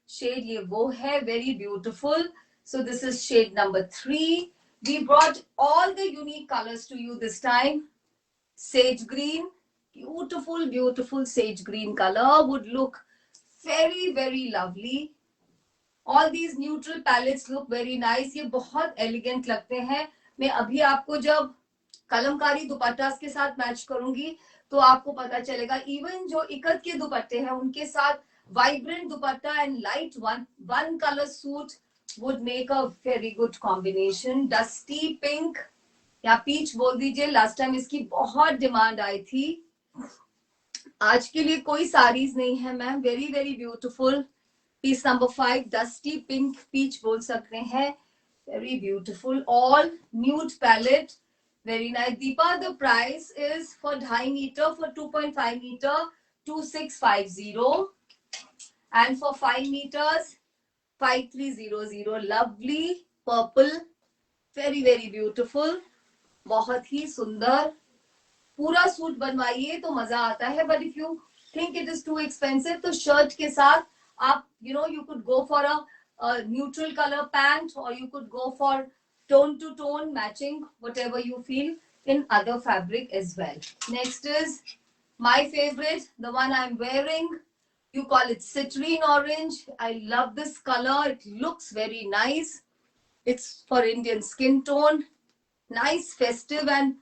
शेड ये वो है. Very beautiful. So this is shade number 3. We brought all the unique colors to you this time. Sage green, beautiful beautiful sage green color would look very very lovely. All these neutral palettes look very nice, ये बहुत एलिगेंट लगते हैं। मैं अभी आपको जब कलमकारी दुपट्टास के साथ मैच करूंगी तो आपको पता चलेगा, इवन जो इकत के दुपट्टे हैं उनके साथ vibrant dupatta and light one colour suit would make a very good combination. Dusty pink या पीच बोल दीजिए, लास्ट टाइम इसकी बहुत डिमांड आई थी। आज के लिए कोई साड़ीज नहीं है ma'am, very very beautiful. Piece number 5 dusty pink peach बोल सकते हैं, very beautiful, all nude palette, very nice. Deepa, the price is for 2.5 meter, for 2.5 meter 2650, and for 5 meters 5300. lovely purple, very very beautiful, बहुत ही सुंदर। पूरा सूट बनवाइए तो मजा आता है, but if you think it is too expensive तो शर्ट के साथ आप you could go for a neutral color pant, or you could go for tone to tone matching, whatever you feel, in other fabric as well. Next is my favorite, the one I'm wearing. You call it citrine orange. I love this color, it looks very nice. It's for Indian skin tone, nice, festive, and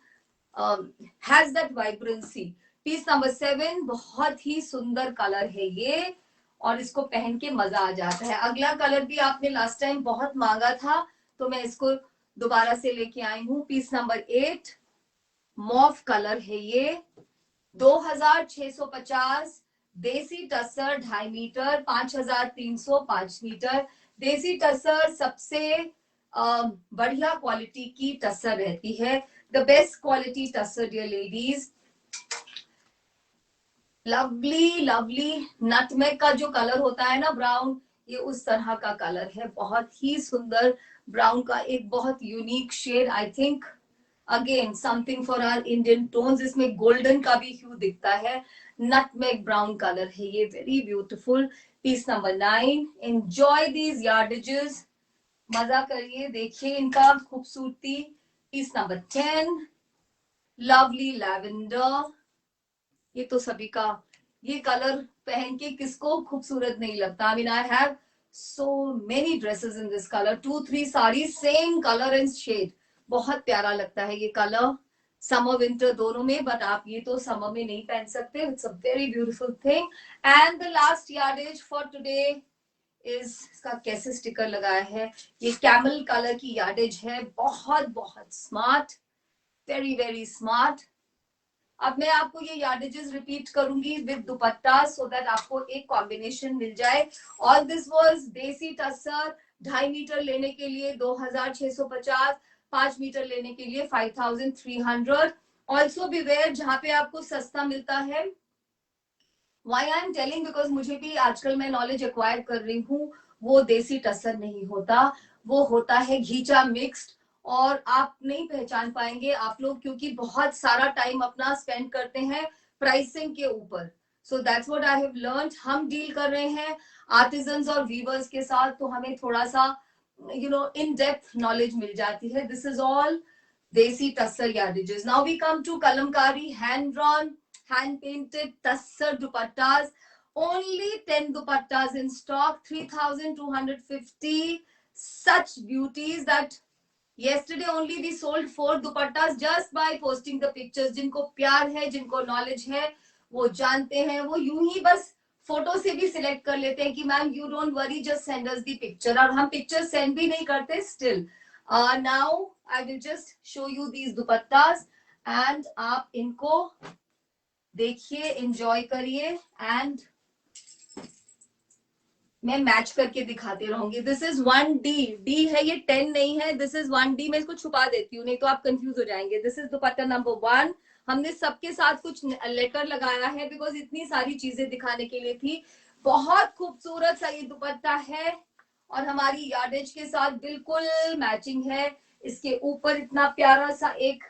has that vibrancy. Piece number 7, बहुत ही सुंदर कलर है ये, और इसको पहन के मजा आ जाता है। अगला कलर भी आपने लास्ट टाइम बहुत मांगा था तो मैं इसको दोबारा से लेके आई हूँ। पीस नंबर 8, मॉफ कलर है ये, 2650, देसी टसर 2.5 मीटर, 5300 5 मीटर। देसी टसर सबसे बढ़िया क्वालिटी की टसर रहती है, the best quality tussar dear ladies. Lovely lovely nutmeg का जो कलर होता है ना ब्राउन, ये उस तरह का कलर है, बहुत ही सुंदर ब्राउन का एक बहुत unique shade. I think again something for our Indian tones, इसमें गोल्डन का भी ह्यू दिखता है, नटमेग ब्राउन कलर है ये, very beautiful. Piece number 9, enjoy these yardages, मजा करिए, देखिए इनका खूबसूरती। पीस नंबर 10, लवली लैवेंडर, ये तो सभी का, ये कलर पहन के किसको खूबसूरत नहीं लगता। I mean I have so many dresses in this colour, 2-3 sari same colour and shade, बहुत प्यारा लगता है ये कलर, समर विंटर दोनों में, बट आप ये तो समर में नहीं पहन सकते, it's a very beautiful thing. And the last yardage for today is, इसका कैसे स्टिकर लगाया है, ये कैमल कलर की यार्डेज है, बहुत बहुत स्मार्ट, वेरी वेरी स्मार्ट। अब मैं आपको ये यार्डेजेस रिपीट करूंगी विद दुपट्टा सो दैट आपको एक कॉम्बिनेशन मिल जाए। ऑल दिस वाज देसी टसर, 2.5 मीटर लेने के लिए 2650, 5 मीटर लेने के लिए 5300। ऑल्सो बिवेयर, जहां पे आपको सस्ता मिलता है, why I am telling, because मुझे भी आजकल मैं नॉलेज एक्वायर कर रही हूँ, वो देसी टसर नहीं होता, वो होता है घीचा मिक्स्ड, और आप नहीं पहचान पाएंगे आप लोग, क्योंकि बहुत सारा टाइम अपना स्पेंड करते हैं प्राइसिंग के ऊपर। So that's what I have learned. हम डील कर रहे हैं आर्टिजन्स और वीवर्स के साथ, तो हमें थोड़ा सा इन डेप्थ नॉलेज मिल जाती है। This is all desi tussar yardages. Now we come to kalamkari hand drawn hand painted tassar dupattas, only 10 dupattas in stock, 3250, such beauties that yesterday only we sold 4 dupattas just by posting the pictures। जिनको प्यार है, जिनको नॉलेज है, वो जानते हैं, वो यूं ही बस फोटो से भी सिलेक्ट कर लेते हैं कि ma'am you don't worry, just send us the picture, और हम पिक्चर सेंड भी नहीं करते still. Now I will just show you these दुपट्टास and आप इनको देखिए, एंजॉय करिए, एंड मैं मैच करके दिखाती रहूंगी। दिस इज 1D, डी है ये, 10 नहीं है, दिस इज 1D। मैं इसको छुपा देती हूँ, नहीं तो आप कंफ्यूज हो जाएंगे। This is dupatta number 1। हमने सबके साथ कुछ लेटर लगाया है बिकॉज इतनी सारी चीजें दिखाने के लिए थी। बहुत खूबसूरत सा ये दुपट्टा है और हमारी यार्डेज के साथ बिल्कुल मैचिंग है। इसके ऊपर इतना प्यारा सा एक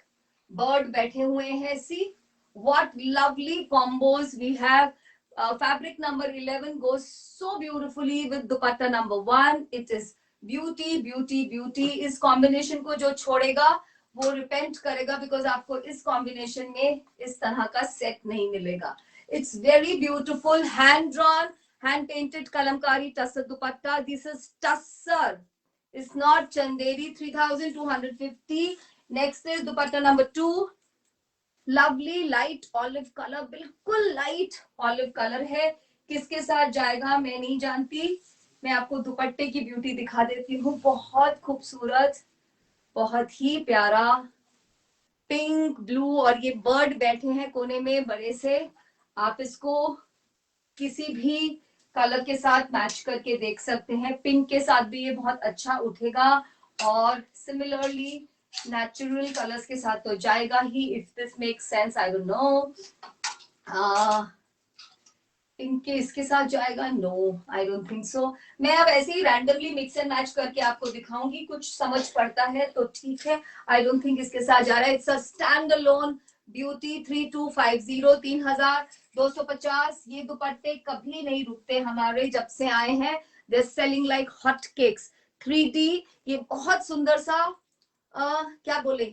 बर्ड बैठे हुए हैं, सी what lovely combos we have। fabric number 11 goes so beautifully with dupatta number 1। it is beauty beauty beauty। इस combination को जो छोड़ेगा वो repent करेगा, because आपको इस combination में इस तरह का set नहीं मिलेगा। it's very beautiful, hand drawn hand painted kalamkari tussar dupatta. This is tussar. It's not chanderi. 3,250. Next is dupatta number 2. Lovely light olive colour, बिल्कुल लाइट ऑलिव कलर है. किसके साथ जाएगा मैं नहीं जानती. मैं आपको दुपट्टे की ब्यूटी दिखा देती हूँ. बहुत खूबसूरत, बहुत ही प्यारा पिंक ब्लू, और ये बर्ड बैठे हैं कोने में बड़े से. आप इसको किसी भी कलर के साथ मैच करके देख सकते हैं. पिंक के साथ भी ये बहुत अच्छा उठेगा, और सिमिलरली नेचुरल कलर्स के साथ तो जाएगा ही. If this make sense, I don't know. Pink के इसके साथ जाएगा? No, I don't think so. मैं अब ऐसे ही रैंडमली मिक्स एंड मैच करके आपको दिखाऊंगी. कुछ समझ पड़ता है तो ठीक है. आई डोंट थिंक इसके साथ जा रहा है. It's a stand alone beauty. 3250, 3250. ये दुपट्टे कभी नहीं रुकते हमारे जब से आए हैं. They selling like hot cakes. 3D, ये बहुत सुंदर सा क्या बोले,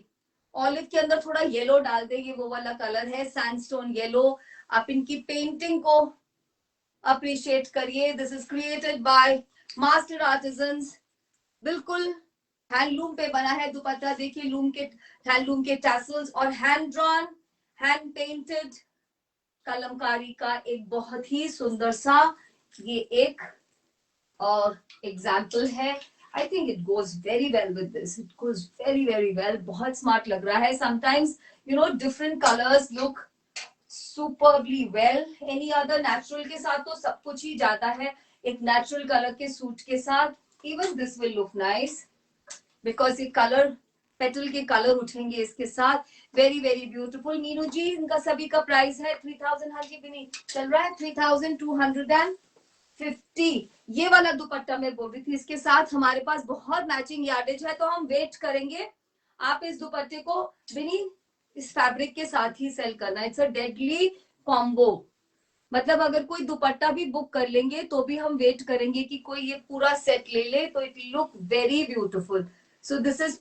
ऑलिव के अंदर थोड़ा येलो डाल दे, ये वो वाला कलर है, सैंडस्टोन येलो. आप इनकी पेंटिंग को अप्रिशिएट करिए. This is created by master artisans. बिल्कुल हैंडलूम पे बना है दुपट्टा. देखिए लूम के, हैंडलूम के टैसल्स, और hand drawn, hand painted Kalamkari का एक बहुत ही सुंदर सा ये एक एग्जाम्पल है. I think it goes very well with this. It goes very, very well. बहुत स्मार्ट लग रहा है. Sometimes, different colors look superbly well. Any other natural के साथ तो सब कुछ ही जाता है. एक natural color के सूट के साथ, even this will look nice, because ये color, petal के color उठेंगे इसके साथ. Very, very beautiful. मीनू जी, इनका सभी का प्राइस है 3000. हाँ जी, भी नहीं चल रहा है 3250. ये वाला दुपट्टा मैं बोल रही थी, इसके साथ हमारे पास बहुत मैचिंग यार्डेज है, तो हम वेट करेंगे. आप इस दुपट्टे को बिनी इस फैब्रिक के साथ ही सेल करना. It's a deadly combo. मतलब अगर कोई दुपट्टा भी बुक कर लेंगे तो भी हम वेट करेंगे कि कोई ये पूरा सेट ले ले, तो it look very beautiful. So this is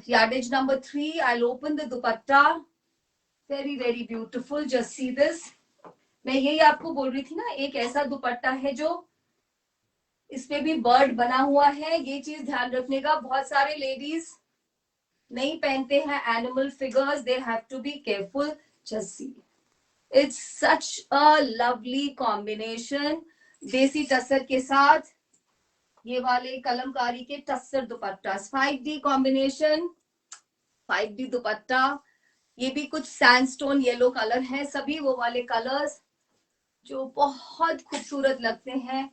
yardage number 3. I will open the dupatta. Very very beautiful. Just see this. मैं यही आपको बोल रही थी ना, एक ऐसा दुपट्टा है जो इसमें भी बर्ड बना हुआ है. ये चीज ध्यान रखने का. बहुत सारे लेडीज नहीं पहनते हैं animal figures. They have to be careful. Just see, it's such a lovely combination. Desi tussar के साथ ये वाले कलमकारी के टसर दुपट्टा. 5D कॉम्बिनेशन, 5D दुपट्टा. ये भी कुछ सैंडस्टोन येलो कलर है. सभी वो वाले कलर्स जो बहुत खूबसूरत लगते हैं.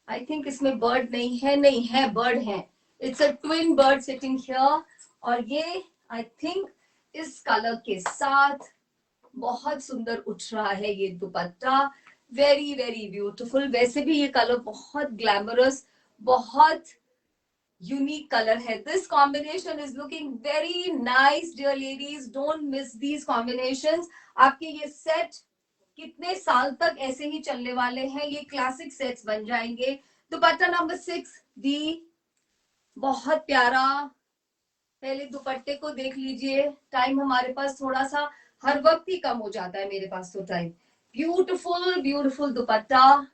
आई थिंक इसमें बर्ड नहीं है. नहीं है, बर्ड है. It's a twin bird sitting here. और ये आई थिंक इस कलर के साथ बहुत सुंदर उठ रहा है ये दुपट्टा. Very very beautiful. वैसे भी ये कलर बहुत ग्लैमरस, बहुत यूनिक कलर है. This combination is looking very nice dear ladies. Don't miss these combinations. आपके ये सेट कितने साल तक ऐसे ही चलने वाले हैं. ये क्लासिक सेट्स बन जाएंगे. दुपट्टा नंबर 6D, बहुत प्यारा. पहले दुपट्टे को देख लीजिए. टाइम हमारे पास थोड़ा सा हर वक्त ही कम हो जाता है मेरे पास तो time. Beautiful beautiful dupatta.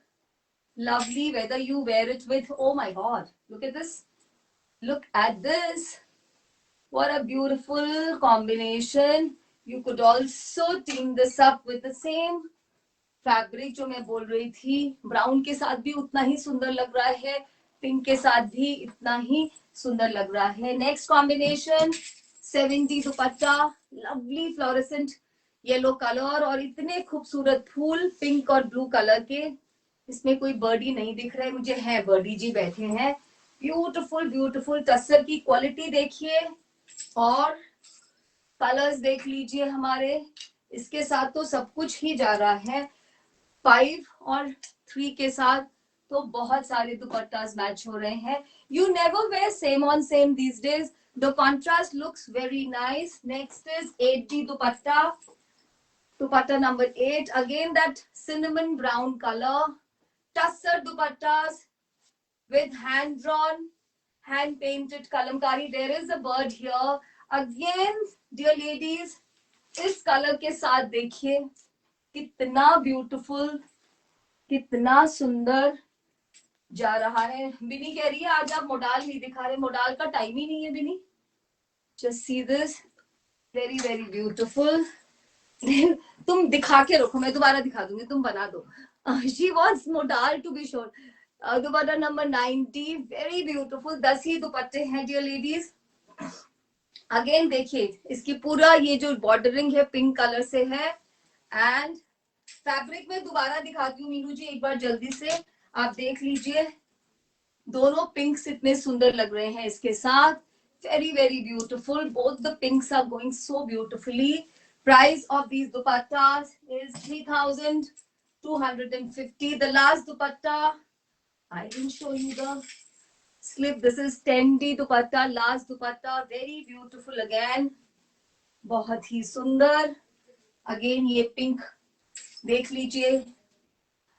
lovely whether you wear it with, oh my god, look at this, look at this, what a beautiful combination. You could also team this up with the same fabric जो मैं बोल रही थी. ब्राउन के साथ भी उतना ही सुंदर लग रहा है, पिंक के साथ भी इतना ही सुंदर लग रहा है. नेक्स्ट कॉम्बिनेशन 70 दुपट्टा. लवली फ्लोरेसेंट येलो कलर और इतने खूबसूरत फूल पिंक और ब्लू कलर के. इसमें कोई बर्डी नहीं दिख रहा है मुझे. है, बर्डी जी बैठे हैं. Beautiful beautiful. टसर की क्वालिटी देखिए और कलर्स देख लीजिए हमारे. इसके साथ तो सब कुछ ही जा रहा है. 5 और 3 के साथ तो बहुत सारे दुपट्टास मैच हो रहे हैं. You never wear same on same these days. The contrast looks very nice. Next is 8D dupatta. Dupatta number 8. Again that cinnamon brown color. Tussar dupattas with hand drawn, hand painted kalamkari. There is a bird here. Again, dear ladies, इस कलर के साथ देखिए कितना ब्यूटीफुल कितना सुंदर जा रहा है। बिनी कह रही है आज आप मोडाल नहीं दिखा रहे, मोडाल का टाइम ही नहीं है बिनी। Just see this, very very beautiful. तुम दिखा के रखो, मैं दोबारा दिखा दूंगी, तुम बना दो। She wants modal to be sure. Dupatta number 90, very beautiful. 10 ही दुपट्टे हैं डियर लेडीज। अगेन देखिए इसकी पूरा ये जो बॉर्डरिंग है पिंक कलर से है। एंड फैब्रिक में दोबारा दिखाती हूँ मीनू जी एक बार जल्दी से, आप देख लीजिए। दोनों पिंक्स इतने सुंदर लग रहे हैं इसके साथ, very very beautiful. Both the pinks are going so beautifully. Price of these dupattas is 3250. The last dupatta, I didn't show you the slip. This is 10D dupatta, last dupatta, very beautiful again, बहुत ही सुंदर। अगेन ये पिंक देख लीजिए।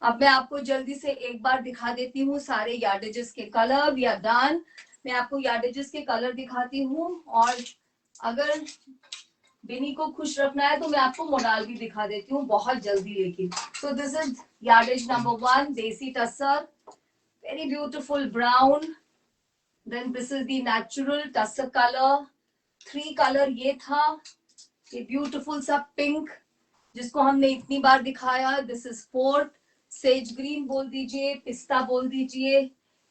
अब मैं आपको जल्दी से एक बार दिखा देती हूँ सारे यार्डेजेस के कलर। We are done. मैं आपको यार्डेजेस के कलर दिखाती हूँ, और अगर बिनी को खुश रखना है तो मैं आपको मोडाल भी दिखा देती हूँ बहुत जल्दी। लेकिन सो दिस इज यार्डेज नंबर 1, देसी tussar, very beautiful brown. Then this is the natural tussar color. 3 color ये था, ये beautiful सा pink जिसको हमने इतनी बार दिखाया। This is 4th, sage green बोल दीजिए, पिस्ता बोल दीजिए।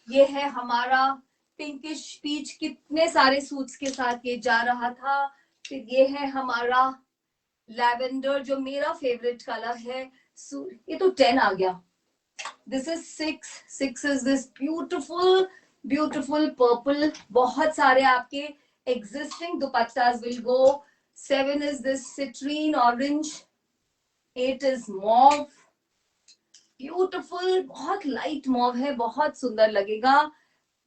ये है हमारा pinkish peach, कितने सारे सूट्स के साथ ये जा रहा था। फिर ये है हमारा lavender जो मेरा फेवरेट कलर है। ये तो 10 आ गया। This is 6. 6 is this beautiful purple. बहुत सारे आपके existing dupattas will go. 7 is this citrine orange. 8 is mauve. Beautiful, बहुत light mauve है, बहुत सुंदर लगेगा।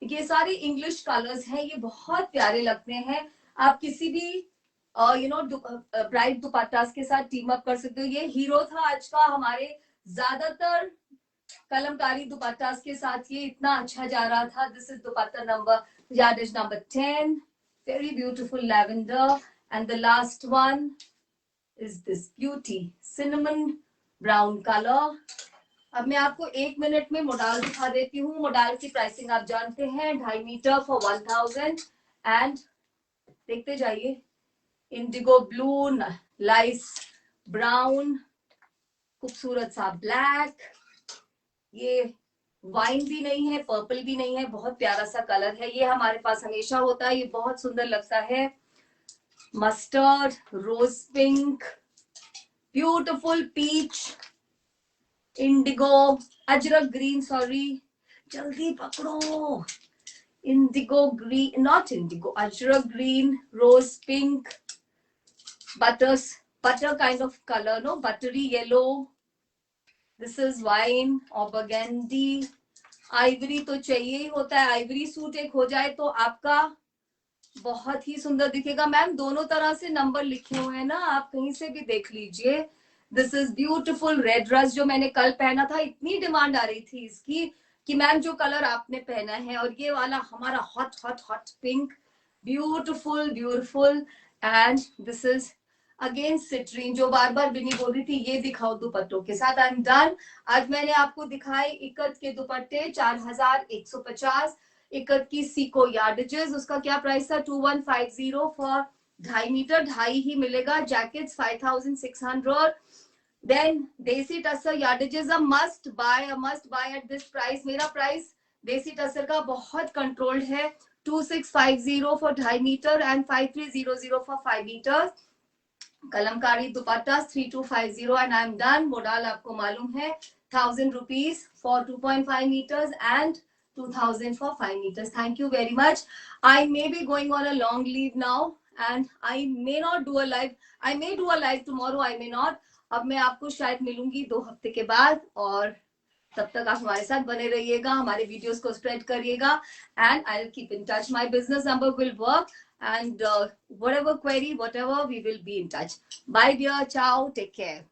ये सारे इंग्लिश कलर्स हैं, ये बहुत प्यारे लगते हैं। आप किसी भी ब्राइट दुपट्टास के साथ टीम अप कर सकते हो। ये हीरो था आज का हमारे ज्यादातर कलमकारी दुपट्टास के साथ, ये इतना अच्छा जा रहा था। This is dupatta number, yardage number 10, very beautiful lavender. And the last one is this beauty cinnamon brown colour. अब मैं आपको 1 मिनट में मोडाल दिखा देती हूँ। मोडाल की प्राइसिंग आप जानते हैं, 2.5 मीटर फॉर 1000। एंड देखते जाइए, इंडिगो ब्लू, लाइस ब्राउन, खूबसूरत सा ब्लैक, ये वाइन भी नहीं है, पर्पल भी नहीं है, बहुत प्यारा सा कलर है। ये हमारे पास हमेशा होता है, ये बहुत सुंदर लगता है। Mustard, rose pink, beautiful peach, indigo, ajrak green, sorry जल्दी पकड़ो, indigo green, not indigo, ajrak green, rose pink, butter kind of colour, no, buttery yellow. This is wine और बर्गेंडी। आइवरी तो चाहिए ही होता है, आइवरी सूट एक हो जाए तो आपका बहुत ही सुंदर दिखेगा। मैम दोनों तरह से नंबर लिखे हुए हैं ना, आप कहीं से भी देख लीजिए। This is beautiful red dress जो मैंने कल पहना था, इतनी डिमांड आ रही थी इसकी कि मैम जो कलर आपने पहना है, और ये वाला हमारा hot hot hot pink, beautiful beautiful. And this is again citrine जो बार बार बिनी बोल रही थी ये दिखाओ दुपट्टों के साथ। आई एम डन। आज मैंने आपको दिखाए इकत के दुपट्टे 4150। इकत की सीको यार्डेजेस, उसका क्या प्राइस था, 2150 फॉर 2.5 मीटर, 2.5 ही मिलेगा। Jackets 5600। Then desi tussar yardages a must buy at this price. मेरा प्राइस देसी टसर का बहुत कंट्रोल्ड है, 2650 for 2.5 metre and 5300 for 5 metre. Kalamkari dupatta 3250 and I am done. Modal आपको मालूम है 1000 rupees for 2.5 meters and 2000 for 5 meters. Thank you very much. I may be going on a long leave now and I may not do a live. I may do a live tomorrow, I may not. अब मैं आपको शायद मिलूंगी 2 हफ्ते के बाद, और तब तक आप हमारे साथ बने रहिएगा, हमारे वीडियोस को स्प्रेड करिएगा and I will keep in touch. My business number will work and whatever query, whatever, we will be in touch. Bye dear, ciao, take care.